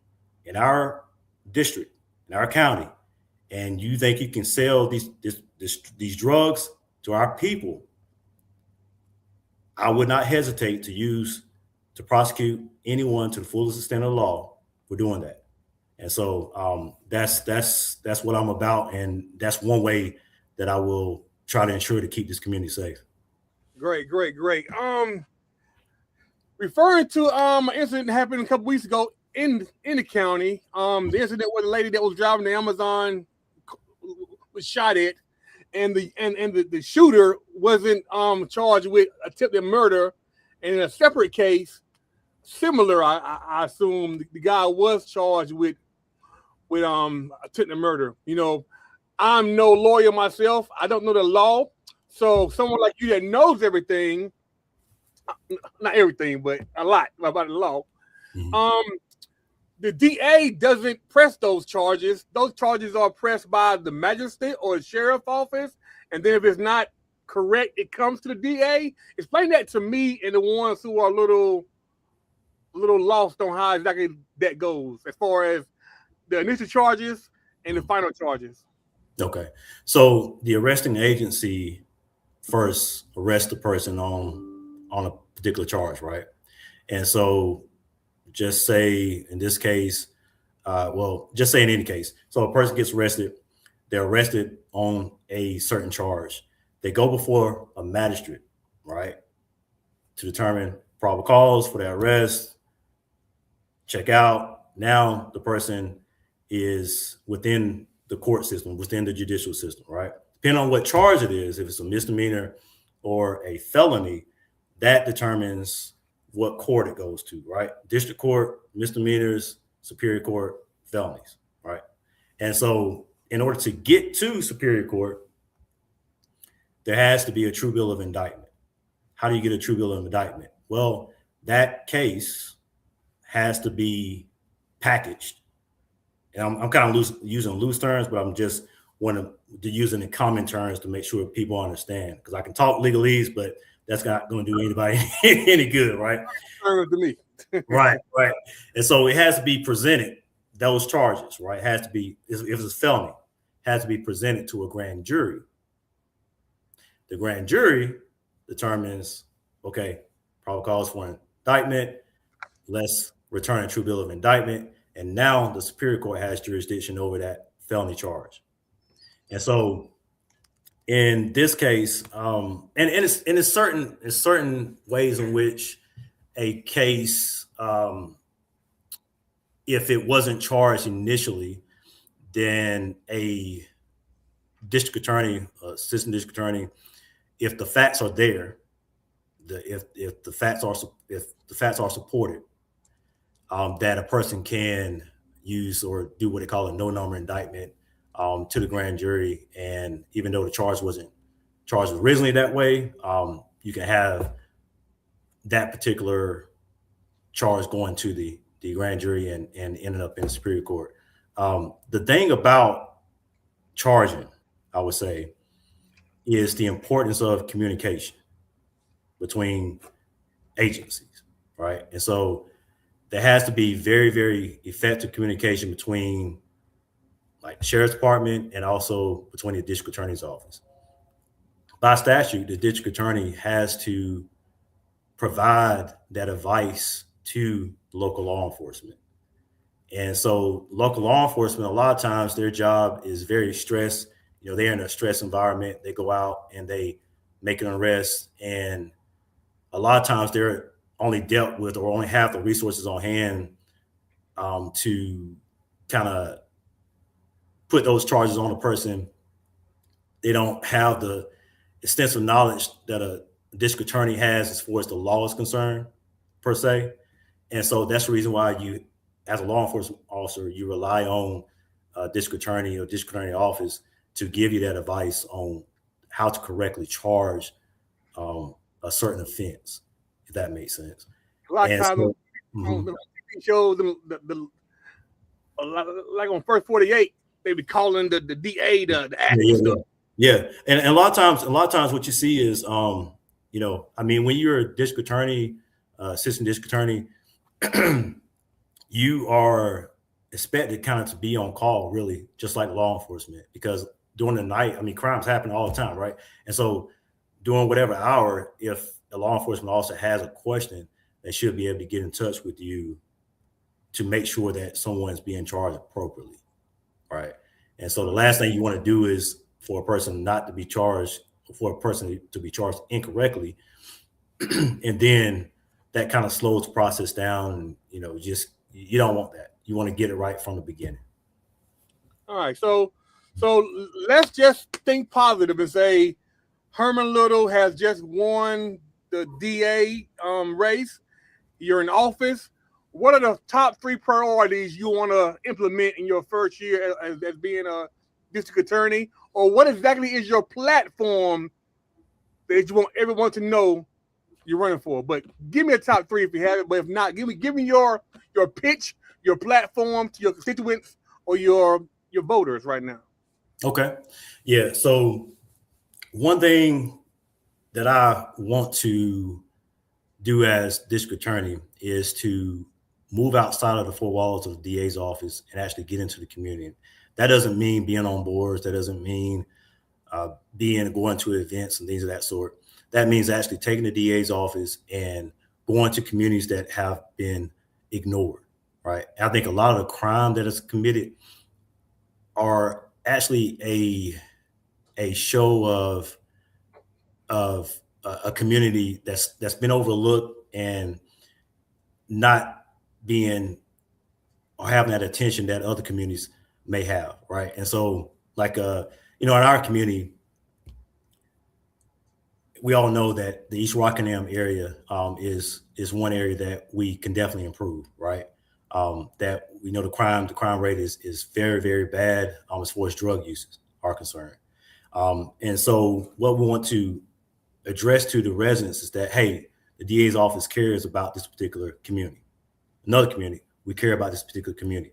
in our district, in our county, and you think you can sell these drugs to our people, I would not hesitate to prosecute anyone to the fullest extent of the law for doing that. And so that's what I'm about, and that's one way that I will try to ensure to keep this community safe. Great. Referring to an incident that happened a couple weeks ago in the county, the incident where the lady that was driving the Amazon was shot at, and the shooter wasn't charged with attempted murder. And in a separate case, similar, I assume the guy was charged with attempted murder. I'm no lawyer myself. I don't know the law. So someone like you that knows everything, not everything, but a lot about the law. Mm-hmm. The DA doesn't press those charges. Those charges are pressed by the magistrate or the sheriff office. And then if it's not correct, it comes to the DA. Explain that to me and the ones who are a little lost on how exactly that goes as far as the initial charges and the final charges. Okay. So the arresting agency first arrests the person on a particular charge, right? And so just say in this case, just say in any case. So a person gets arrested, they're arrested on a certain charge. They go before a magistrate, right, to determine probable cause for their arrest, check out. Now the person is within the court system, within the judicial system, right? Depending on what charge it is, if it's a misdemeanor or a felony, that determines what court it goes to, right? District court, misdemeanors, superior court, felonies, right? And so in order to get to superior court, there has to be a true bill of indictment. How do you get a true bill of indictment? Well, that case has to be packaged and I'm kind of using loose terms, but I'm just want to use it in common terms to make sure people understand, because I can talk legalese, but that's not going to do anybody any good, right? To me. Right. And so it has to be presented, those charges, right? It has to be, if it's a felony, has to be presented to a grand jury. The grand jury determines, okay, probable cause for indictment, let's return a true bill of indictment, and now the Superior Court has jurisdiction over that felony charge. And so in this case, and it's certain ways in which a case, if it wasn't charged initially, then a district attorney, assistant district attorney, if the facts are there, if the facts are supported, that a person can use or do what they call a no number indictment to the grand jury. And even though the charge wasn't charged originally that way, you can have that particular charge going to the grand jury and ending up in the Superior Court. The thing about charging, I would say, is the importance of communication between agencies, right? And so there has to be very, very effective communication between like the sheriff's department and also between the district attorney's office. By statute, the district attorney has to provide that advice to local law enforcement. And so local law enforcement, a lot of times their job is very stressed. They're in a stress environment. They go out and they make an arrest. And a lot of times they're only dealt with or only have the resources on hand to kind of put those charges on a person. They don't have the extensive knowledge that a district attorney has as far as the law is concerned, per se. And so that's the reason why you, as a law enforcement officer, you rely on a district attorney or district attorney office to give you that advice on how to correctly charge a certain offense, if that makes sense. A lot of times on the shows, like on First 48, they be calling the DA the acting stuff. Yeah. And a lot of times what you see is, when you're a district attorney, assistant district attorney, you are expected kind of to be on call, really, just like law enforcement, because during the night, crimes happen all the time, right? And so during whatever hour, if a law enforcement officer has a question, they should be able to get in touch with you to make sure that someone's being charged appropriately, right? And so the last thing you want to do is for a person not to be charged, for a person to be charged incorrectly, and then that kind of slows the process down. And, you don't want that. You want to get it right from the beginning. All right. So let's just think positive and say Herman Little has just won the DA race. You're in office. What are the top 3 priorities you want to implement in your first year as being a district attorney? Or what exactly is your platform that you want everyone to know you're running for? But give me a top 3 if you have it. But if not, give me your pitch, your platform to your constituents or your voters right now. Okay. Yeah. So one thing that I want to do as district attorney is to move outside of the 4 walls of the DA's office and actually get into the community. That doesn't mean being on boards. That doesn't mean going to events and things of that sort. That means actually taking the DA's office and going to communities that have been ignored, right? I think a lot of the crime that is committed are actually a show of a community that's been overlooked and not being or having that attention that other communities may have, right? And so, like, in our community, we all know that the East Rockingham area is one area that we can definitely improve, right? That we know the crime rate is very, very bad as far as drug uses are concerned. And so what we want to address to the residents is that, hey, the DA's office cares about this particular community. Another community, we care about this particular community.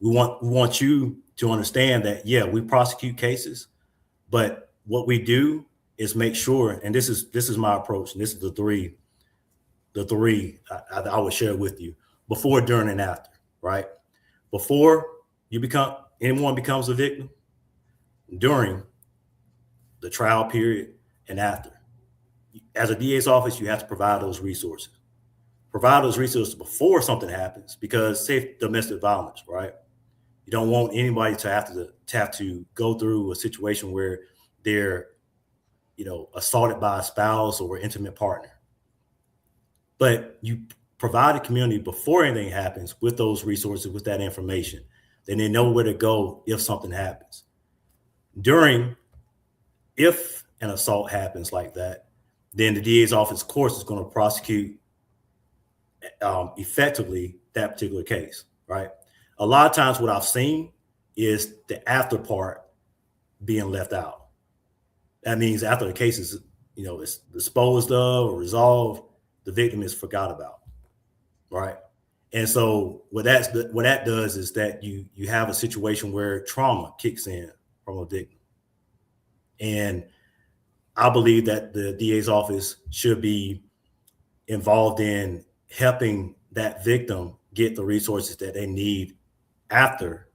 We want you to understand that, yeah, we prosecute cases, but what we do is make sure, and this is my approach, and this is the three I would share with you: before, during, and after. Right? Before anyone becomes a victim, during the trial period, and after. As a DA's office, you have to provide those resources. Provide those resources before something happens, because say domestic violence, right? You don't want anybody to have to go through a situation where they're, assaulted by a spouse or an intimate partner. But you provide the community before anything happens with those resources, with that information. Then they know where to go if something happens. During, if an assault happens like that, then the DA's office, of course, is going to prosecute effectively that particular case, right? A lot of times what I've seen is the after part being left out. That means after the case is, it's disposed of or resolved, the victim is forgot about, right? And so what that does is that you have a situation where trauma kicks in from a victim. And I believe that the DA's office should be involved in helping that victim get the resources that they need after,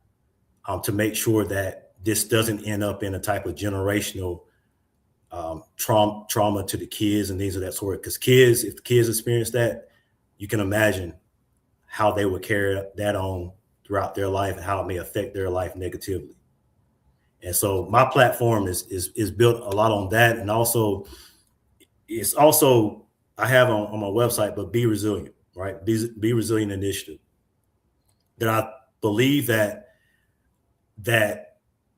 to make sure that this doesn't end up in a type of generational trauma to the kids and things of that sort. Because if the kids experience that, you can imagine how they would carry that on throughout their life and how it may affect their life negatively. And so my platform is built a lot on that. And also, I have on my website, but Be Resilient, right? Be Resilient initiative. That I believe that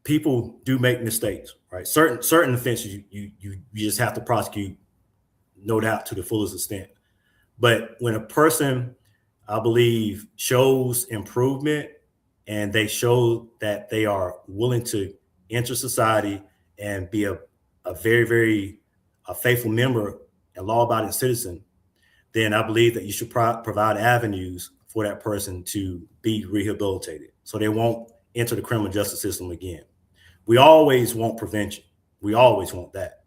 people do make mistakes, right? Certain offenses you just have to prosecute, no doubt, to the fullest extent. But when a person, I believe, shows improvement and they show that they are willing to enter society and be a very, very faithful member and law-abiding citizen, then I believe that you should provide avenues for that person to be rehabilitated so they won't enter the criminal justice system again. We always want prevention. We always want that.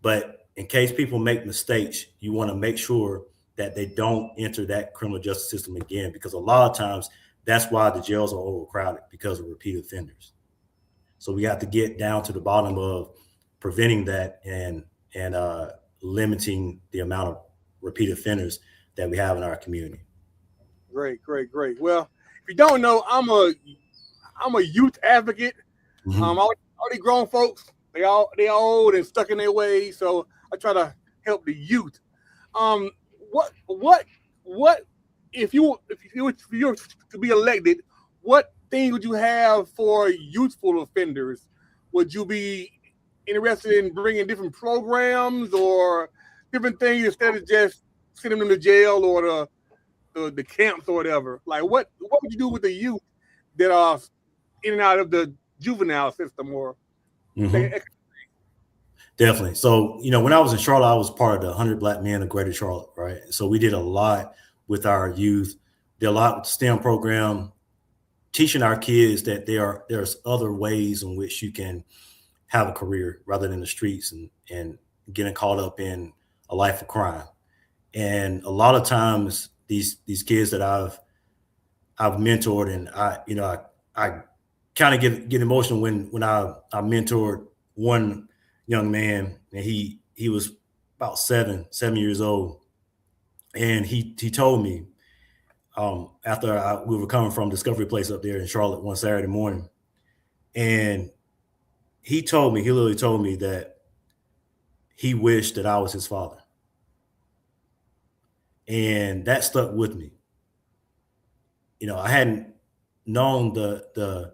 But in case people make mistakes, you want to make sure that they don't enter that criminal justice system again, because a lot of times that's why the jails are overcrowded, because of repeat offenders. So we have to get down to the bottom of preventing that and limiting the amount of repeat offenders that we have in our community. Great. Well, if you don't know, I'm a youth advocate. Mm-hmm. All these grown folks, they old and stuck in their ways. So I try to help the youth. Um, what if you were to be elected, what thing would you have for youthful offenders? Would you be interested in bringing different programs or different things instead of just sending them to jail or the camps or whatever? Like what would you do with the youth that are in and out of the juvenile system or Mm-hmm. Definitely. So, when I was in Charlotte, I was part of the 100 Black Men of Greater Charlotte, right? So we did a lot with our youth, did a lot with the STEM program, teaching our kids that there's other ways in which you can have a career rather than the streets and getting caught up in a life of crime. And a lot of times these kids that I've mentored, and I kind of get emotional when I mentored one young man, and he was about seven years old, and he told me after we were coming from Discovery Place up there in Charlotte one Saturday morning, and he literally told me that he wished that I was his father, and that stuck with me. I hadn't known the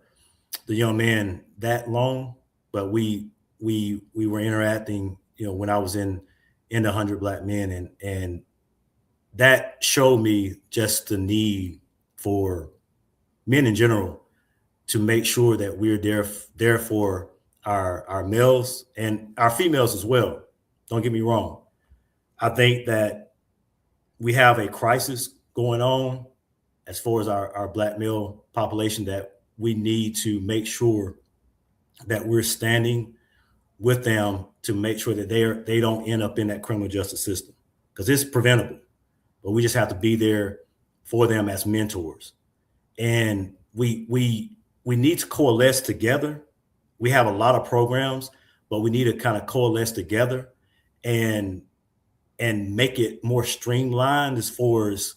young man that long, but we were interacting, when I was in the 100 Black Men, and that showed me just the need for men in general to make sure that we're there for our males and our females as well. Don't get me wrong. I think that we have a crisis going on as far as our Black male population that we need to make sure that we're standing with them to make sure that they don't end up in that criminal justice system, because it's preventable. But we just have to be there for them as mentors. And we need to coalesce together. We have a lot of programs, but we need to kind of coalesce together and make it more streamlined as far as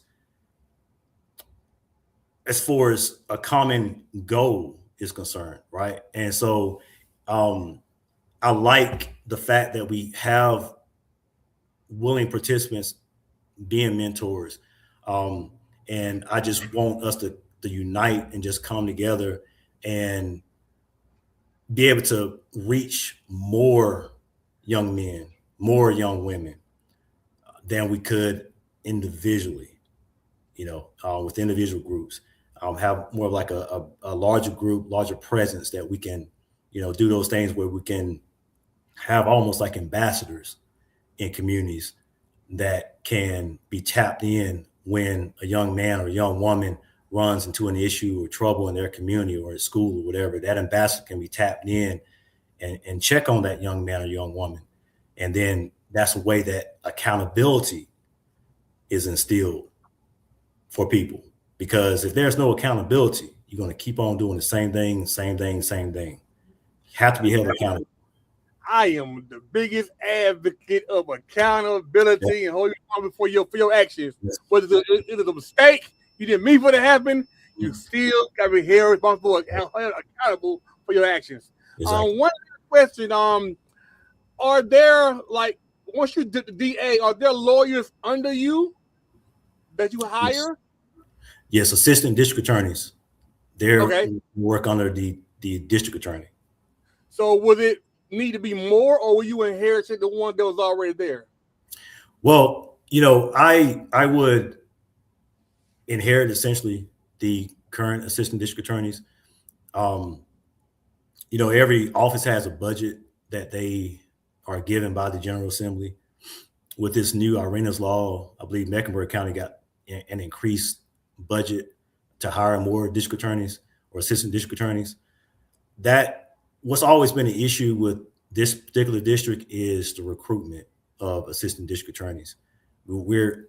a common goal is concerned, right? And so I like the fact that we have willing participants being mentors. And I just want us to unite and just come together and be able to reach more young men, more young women than we could individually, with individual groups. Have more of like a larger group, larger presence that we can, do those things where we can have almost like ambassadors in communities that can be tapped in when a young man or a young woman runs into an issue or trouble in their community or at school or whatever. That ambassador can be tapped in and check on that young man or young woman. And then that's a way that accountability is instilled for people. Because if there's no accountability, you're going to keep on doing the same thing. You have to be held accountable. I am the biggest advocate of accountability and holding accountable for your actions. Yes. Whether it is a mistake, you didn't mean for it to happen, you still got to be held responsible and accountable for your actions. Exactly. One question, are there, like, once you did the DA, are there lawyers under you that you hire? Yes, assistant district attorneys. They Okay. work under the district attorney. So would it need to be more, or will you inherit the one that was already there? Well, I would inherit essentially the current assistant district attorneys. Every office has a budget that they are given by the General Assembly. With this new Arenas law, I believe Mecklenburg County got an increased budget to hire more district attorneys or assistant district attorneys. That what's always been an issue with this particular district is the recruitment of assistant district attorneys. We're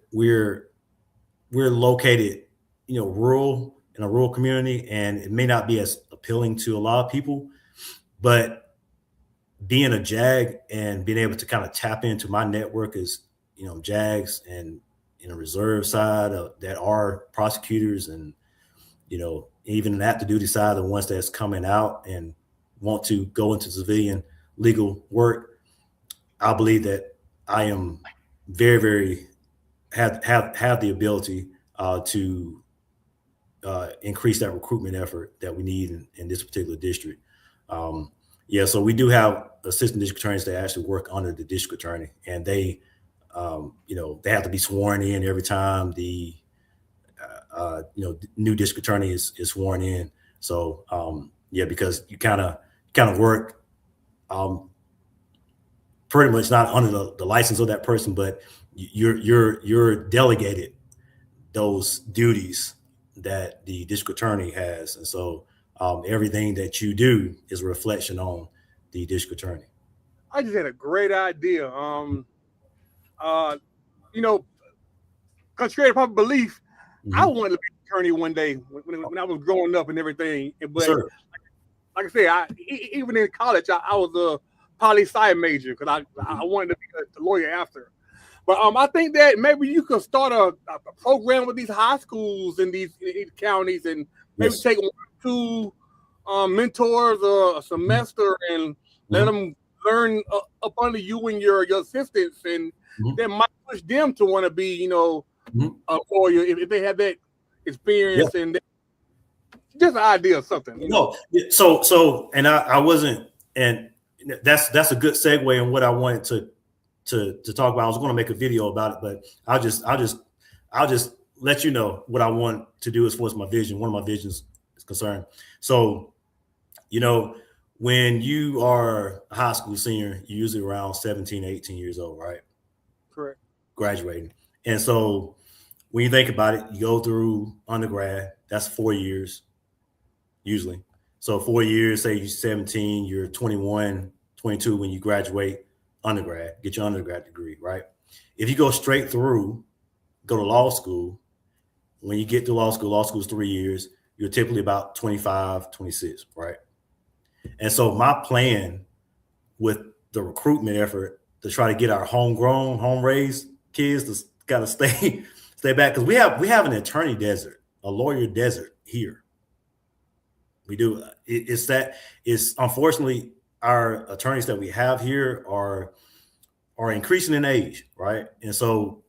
located, rural, in a rural community, and it may not be as appealing to a lot of people, but being a JAG and being able to kind of tap into my network as, JAGs and in a reserve side that are prosecutors and, even the active duty side, the ones that's coming out and want to go into civilian legal work. I believe that I am very, very have the ability to increase that recruitment effort that we need in this particular district. So we do have assistant district attorneys that actually work under the district attorney, and they have to be sworn in every time the new district attorney is sworn in. So because you kind of work pretty much not under the license of that person, but you're delegated those duties that the district attorney has, and so everything that you do is a reflection on the district attorney. I just had a great idea. Contrary to popular belief, I wanted to be an attorney one day when I was growing up and everything. But Sure. like I said, even in college, I was a poli-sci major because I wanted to be a lawyer after. But I think that maybe you could start a program with these high schools in these counties and maybe take 1 or 2 mentors a semester and let them learn up under you and your assistants, and that might push them to want to be, a lawyer if they have that experience. And just an idea of something. So I wasn't, and that's a good segue in what I wanted to talk about. I was going to make a video about it, but I'll just let you know what I want to do as far as my vision. One of my visions is concerned. So, when you are a high school senior, you're usually around 17, 18 years old, right? Correct. Graduating. And so when you think about it, you go through undergrad, that's 4 years. usually. So 4 years, say you're 17, you're 21, 22 when you graduate undergrad, get your undergrad degree, right? If you go straight through, go to law school, when you get to law school is 3 years, you're typically about 25, 26, right? And so my plan with the recruitment effort to try to get our homegrown, home raised kids to kind of stay back, because we have an attorney desert, a lawyer desert here. We do. It's unfortunately our attorneys that we have here are increasing in age, right? And so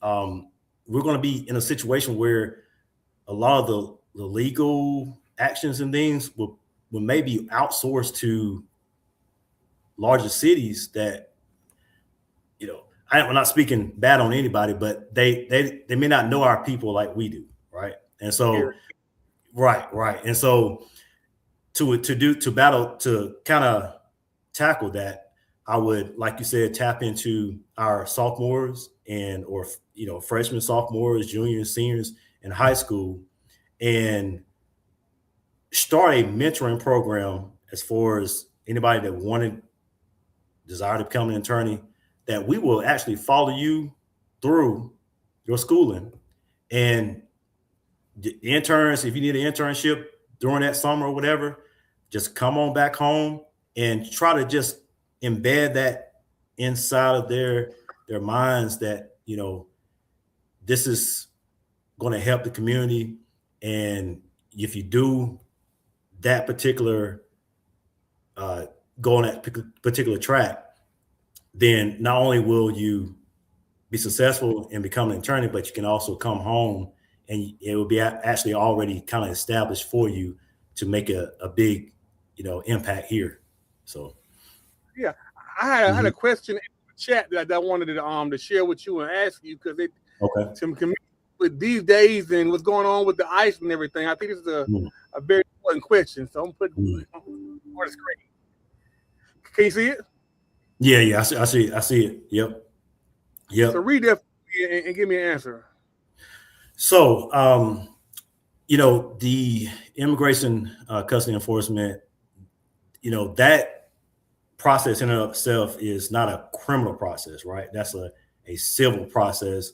we're going to be in a situation where a lot of the legal actions and things will maybe outsourced to larger cities that, I'm not speaking bad on anybody, but they may not know our people like we do, right? And so, right. And so to kind of tackle that, I would, like you said, tap into our sophomores or freshmen, sophomores, juniors, seniors in high school, and start a mentoring program as far as anybody that desire to become an attorney, that we will actually follow you through your schooling. And the interns, if you need an internship during that summer or whatever, just come on back home and try to just embed that inside of their minds that, this is going to help the community. And if you do that particular go on that particular track, then not only will you be successful in becoming an attorney, but you can also come home and it will be actually already kind of established for you to make a big, impact here. So, yeah, I had a question in the chat that I wanted to share with you and ask you, because with these days and what's going on with the ICE and everything, I think this is a very important question. So I'm putting it on the screen. Can you see it? Yeah, I see it. Yep. So read that and give me an answer. So, the immigration custody enforcement, that process in and of itself is not a criminal process, right? That's a civil process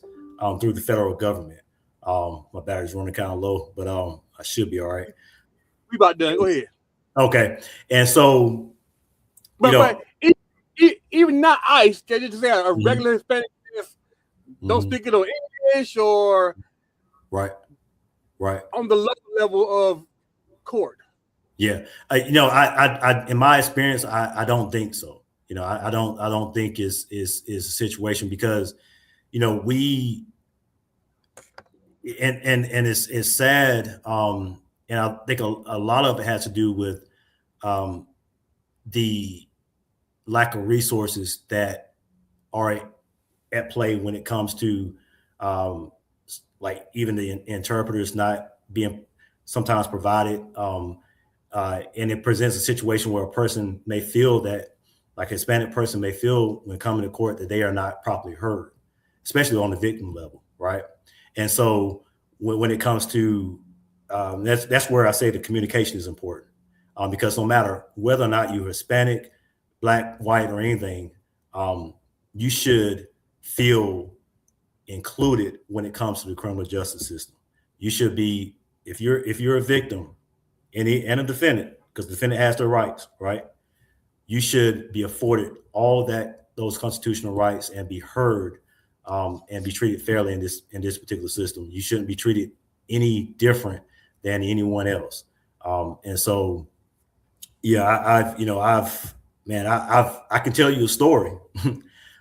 through the federal government. My battery's running kind of low, but I should be all right. We about done. Go ahead. Okay. And so, but even not ICE, can you just say a regular Hispanic don't speak it on English or right on the local level of court? Yeah, I in my experience, I don't think so. I don't think is a situation, because we and it's sad, and I think a lot of it has to do with the lack of resources that are at play when it comes to like even the interpreters not being sometimes provided, and it presents a situation where a person may feel that, like a Hispanic person may feel when coming to court, that they are not properly heard, especially on the victim level, right? And so when it comes to that's where I say the communication is important, because no matter whether or not you're Hispanic, Black, white, or anything, you should feel included when it comes to the criminal justice system. You should be, if you're a victim and a defendant, because the defendant has their rights, right? You should be afforded all those constitutional rights and be heard, and be treated fairly in this particular system. You shouldn't be treated any different than anyone else. And so, yeah, I can tell you a story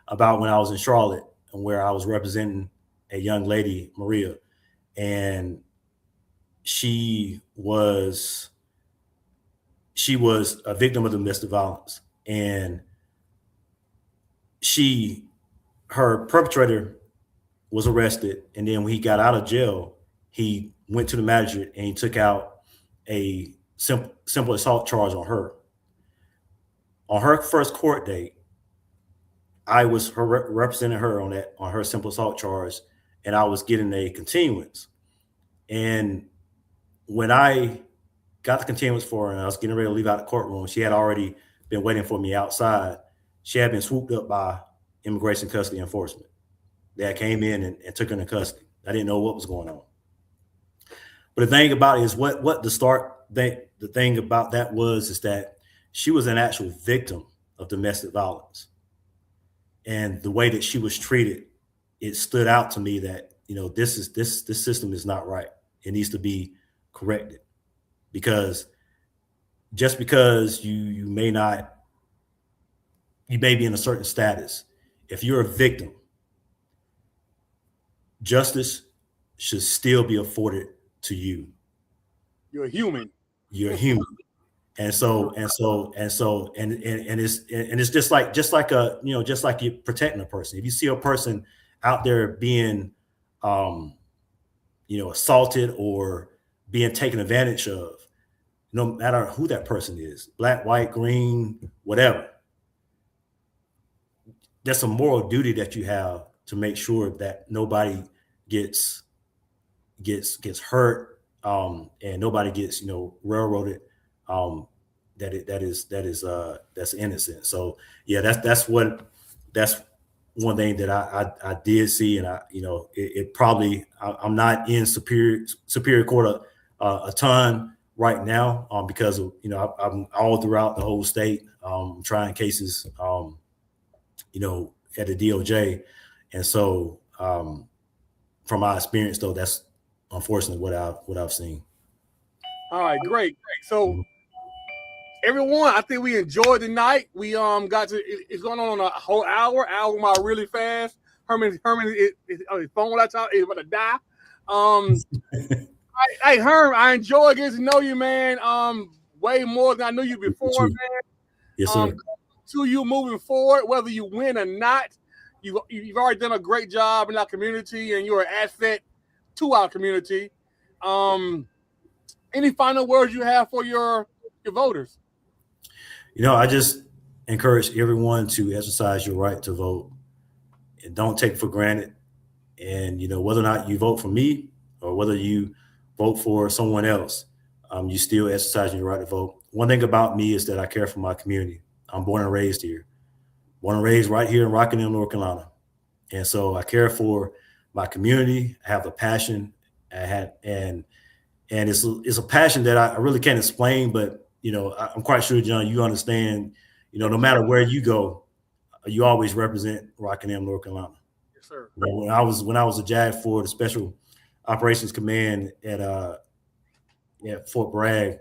about when I was in Charlotte and where I was representing a young lady, Maria, and she was a victim of domestic violence, and her perpetrator was arrested, and then when he got out of jail, he went to the magistrate and he took out a simple assault charge on her. On her first court date, I was representing her on her simple assault charge, and I was getting a continuance. And when I got the continuance for her, and I was getting ready to leave out the courtroom. She had already been waiting for me outside. She had been swooped up by immigration custody enforcement. They came in and took her into custody. I didn't know what was going on. But the thing about it is the thing about that is that she was an actual victim of domestic violence. And the way that she was treated, it stood out to me that, this system is not right. It needs to be corrected, because just because you may be in a certain status, if you're a victim, justice should still be afforded to you. You're a human. You're a human. And it's just like you're protecting a person. If you see a person out there being assaulted or being taken advantage of, no matter who that person is, black, white, green, whatever, that's a moral duty that you have to make sure that nobody gets hurt, and nobody gets railroaded, that's innocent. So yeah, that's one thing that I did see, and it probably, I'm not in superior court a ton right now, because of, I'm all throughout the whole state, trying cases at the DOJ, and so from my experience, though, that's unfortunately what I've seen. All right, great. So everyone, I think we enjoyed the night. We got to, it's going on a whole hour went by really fast. Herman his phone laptop is about to die. Hey Herm, I enjoy getting to know you, man. Way more than I knew you before, man. Yes, sir. To you moving forward, whether you win or not, you've already done a great job in our community, and you're an asset to our community. Any final words you have for your voters? I just encourage everyone to exercise your right to vote, and don't take it for granted. And whether or not you vote for me or whether you vote for someone else, you still exercising your right to vote. One thing about me is that I care for my community. I'm born and raised here, born and raised right here in Rockingham, North Carolina. And so I care for my community. I have a passion. And it's a passion that I really can't explain, but I'm quite sure, John, you understand, no matter where you go, you always represent Rockingham, North Carolina. Yes, sir. When I was a JAG for the Special Operations Command at Fort Bragg,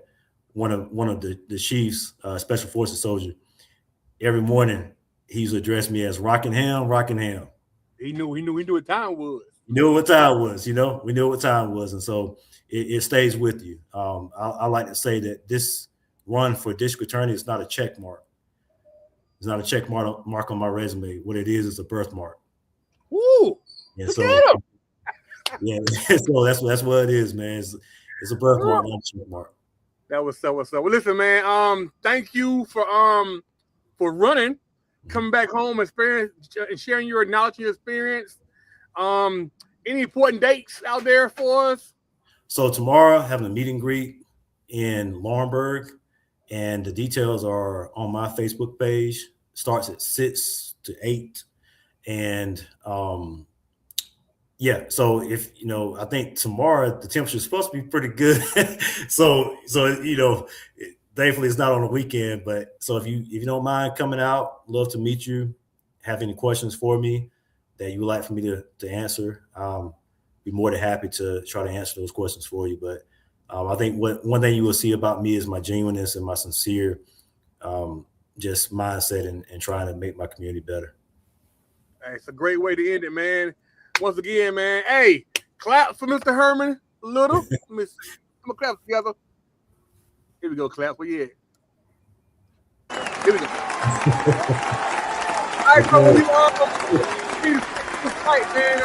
one of the chiefs, Special Forces soldier, every morning he used to address me as Rockingham. He knew what time was. We knew what time was, and so it stays with you. I like to say that this run for district attorney is not a check mark. It's not a check mark on my resume. What it is a birthmark. Woo! And so, yeah, so that's what it is, man. It's a birthmark, not a check mark. That was so. Well, listen, man. Thank you for running, coming back home, and sharing your knowledge and your experience. Any important dates out there for us? So tomorrow, having a meet and greet in Laurinburg, and the details are on my Facebook page. Starts at 6 to 8, and yeah. So if I think tomorrow the temperature is supposed to be pretty good. so thankfully it's not on the weekend. But so if you don't mind coming out, love to meet you. Have any questions for me that you would like for me to answer, be more than happy to try to answer those questions for you. But I think one thing you will see about me is my genuineness and my sincere just mindset and trying to make my community better. Hey, it's a great way to end it, man. Once again, man. Hey, clap for Mr. Herman a little. Let me see. I'm gonna clap together. Here we go, clap for you. Here we go. All right, so we fight, man.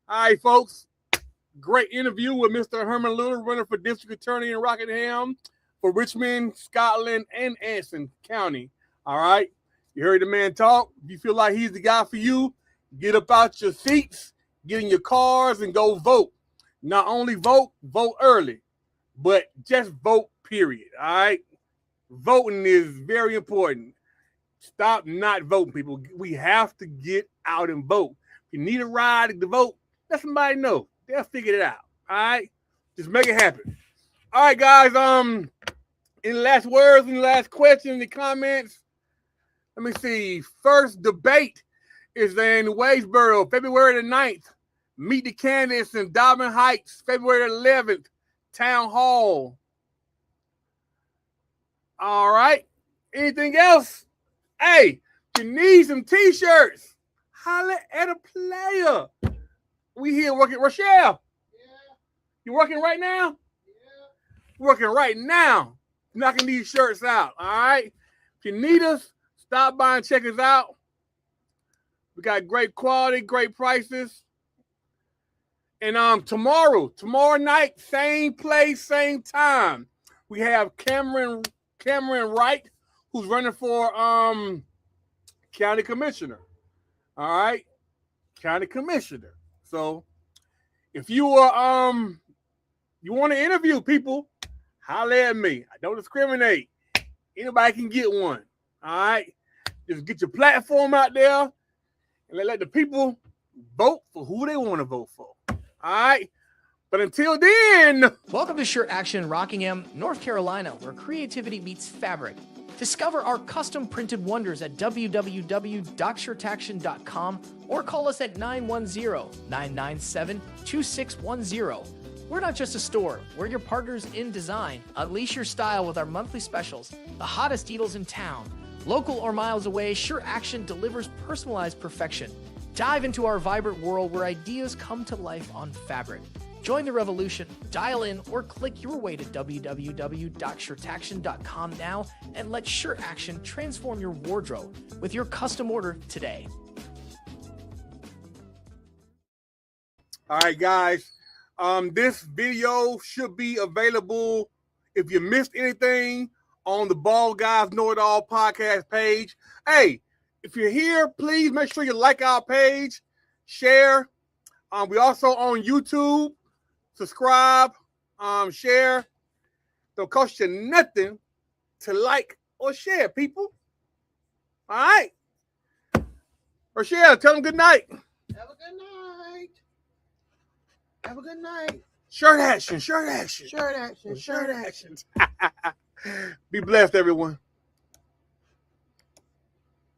All right, folks. Great interview with Mr. Herman Little, running for district attorney in Rockingham for Richmond, Scotland, and Anson County. All right. You heard the man talk. If you feel like he's the guy for you, Get up out your seats, get in your cars, and go vote. Not only vote early, but just vote, period. All right? Voting is very important. Stop not voting, people. We have to get out and vote. If you need a ride to vote, let somebody know. They'll figure it out. All right? Just make it happen. All right, guys. Any last words, any last questions, any comments? Let me see. First debate is in Waysboro, February the 9th. Meet the candidates in Dobbin Heights, February the 11th, Town Hall. All right. Anything else? Hey, you need some T-shirts. Holla at a player. We here working. Rochelle. Yeah. You working right now? Yeah. Working right now. Knocking these shirts out. All right. If you need us, stop by and check us out. We got great quality, great prices. And tomorrow night, same place, same time. We have Cameron Wright, who's running for county commissioner. All right, county commissioner. So if you you want to interview people, holler at me. I don't discriminate. Anybody can get one. All right, just get your platform out there and let the people vote for who they want to vote for. All right. But until then, welcome to Shirt Action in Rockingham, North Carolina, where creativity meets fabric. Discover our custom printed wonders at www.shirtaction.com or call us at 910-997-2610. We're not just a store, we're your partners in design. Unleash your style with our monthly specials, the hottest deals in town. Local or miles away, Shirt Action delivers personalized perfection. Dive into our vibrant world where ideas come to life on fabric. Join the revolution, dial in, or click your way to www.shirtaction.com now and let Shirt Action transform your wardrobe with your custom order today. All right, guys. This video should be available if you missed anything on the Bald Guys Know It All podcast page. Hey, if you're here, please make sure you like our page, share. We also on YouTube. Subscribe, share. Don't cost you nothing to like or share, people. All right. Rochelle, tell them good night. Have a good night. Have a good night. Shirt action, shirt action. Shirt action, shirt action. Be blessed, everyone.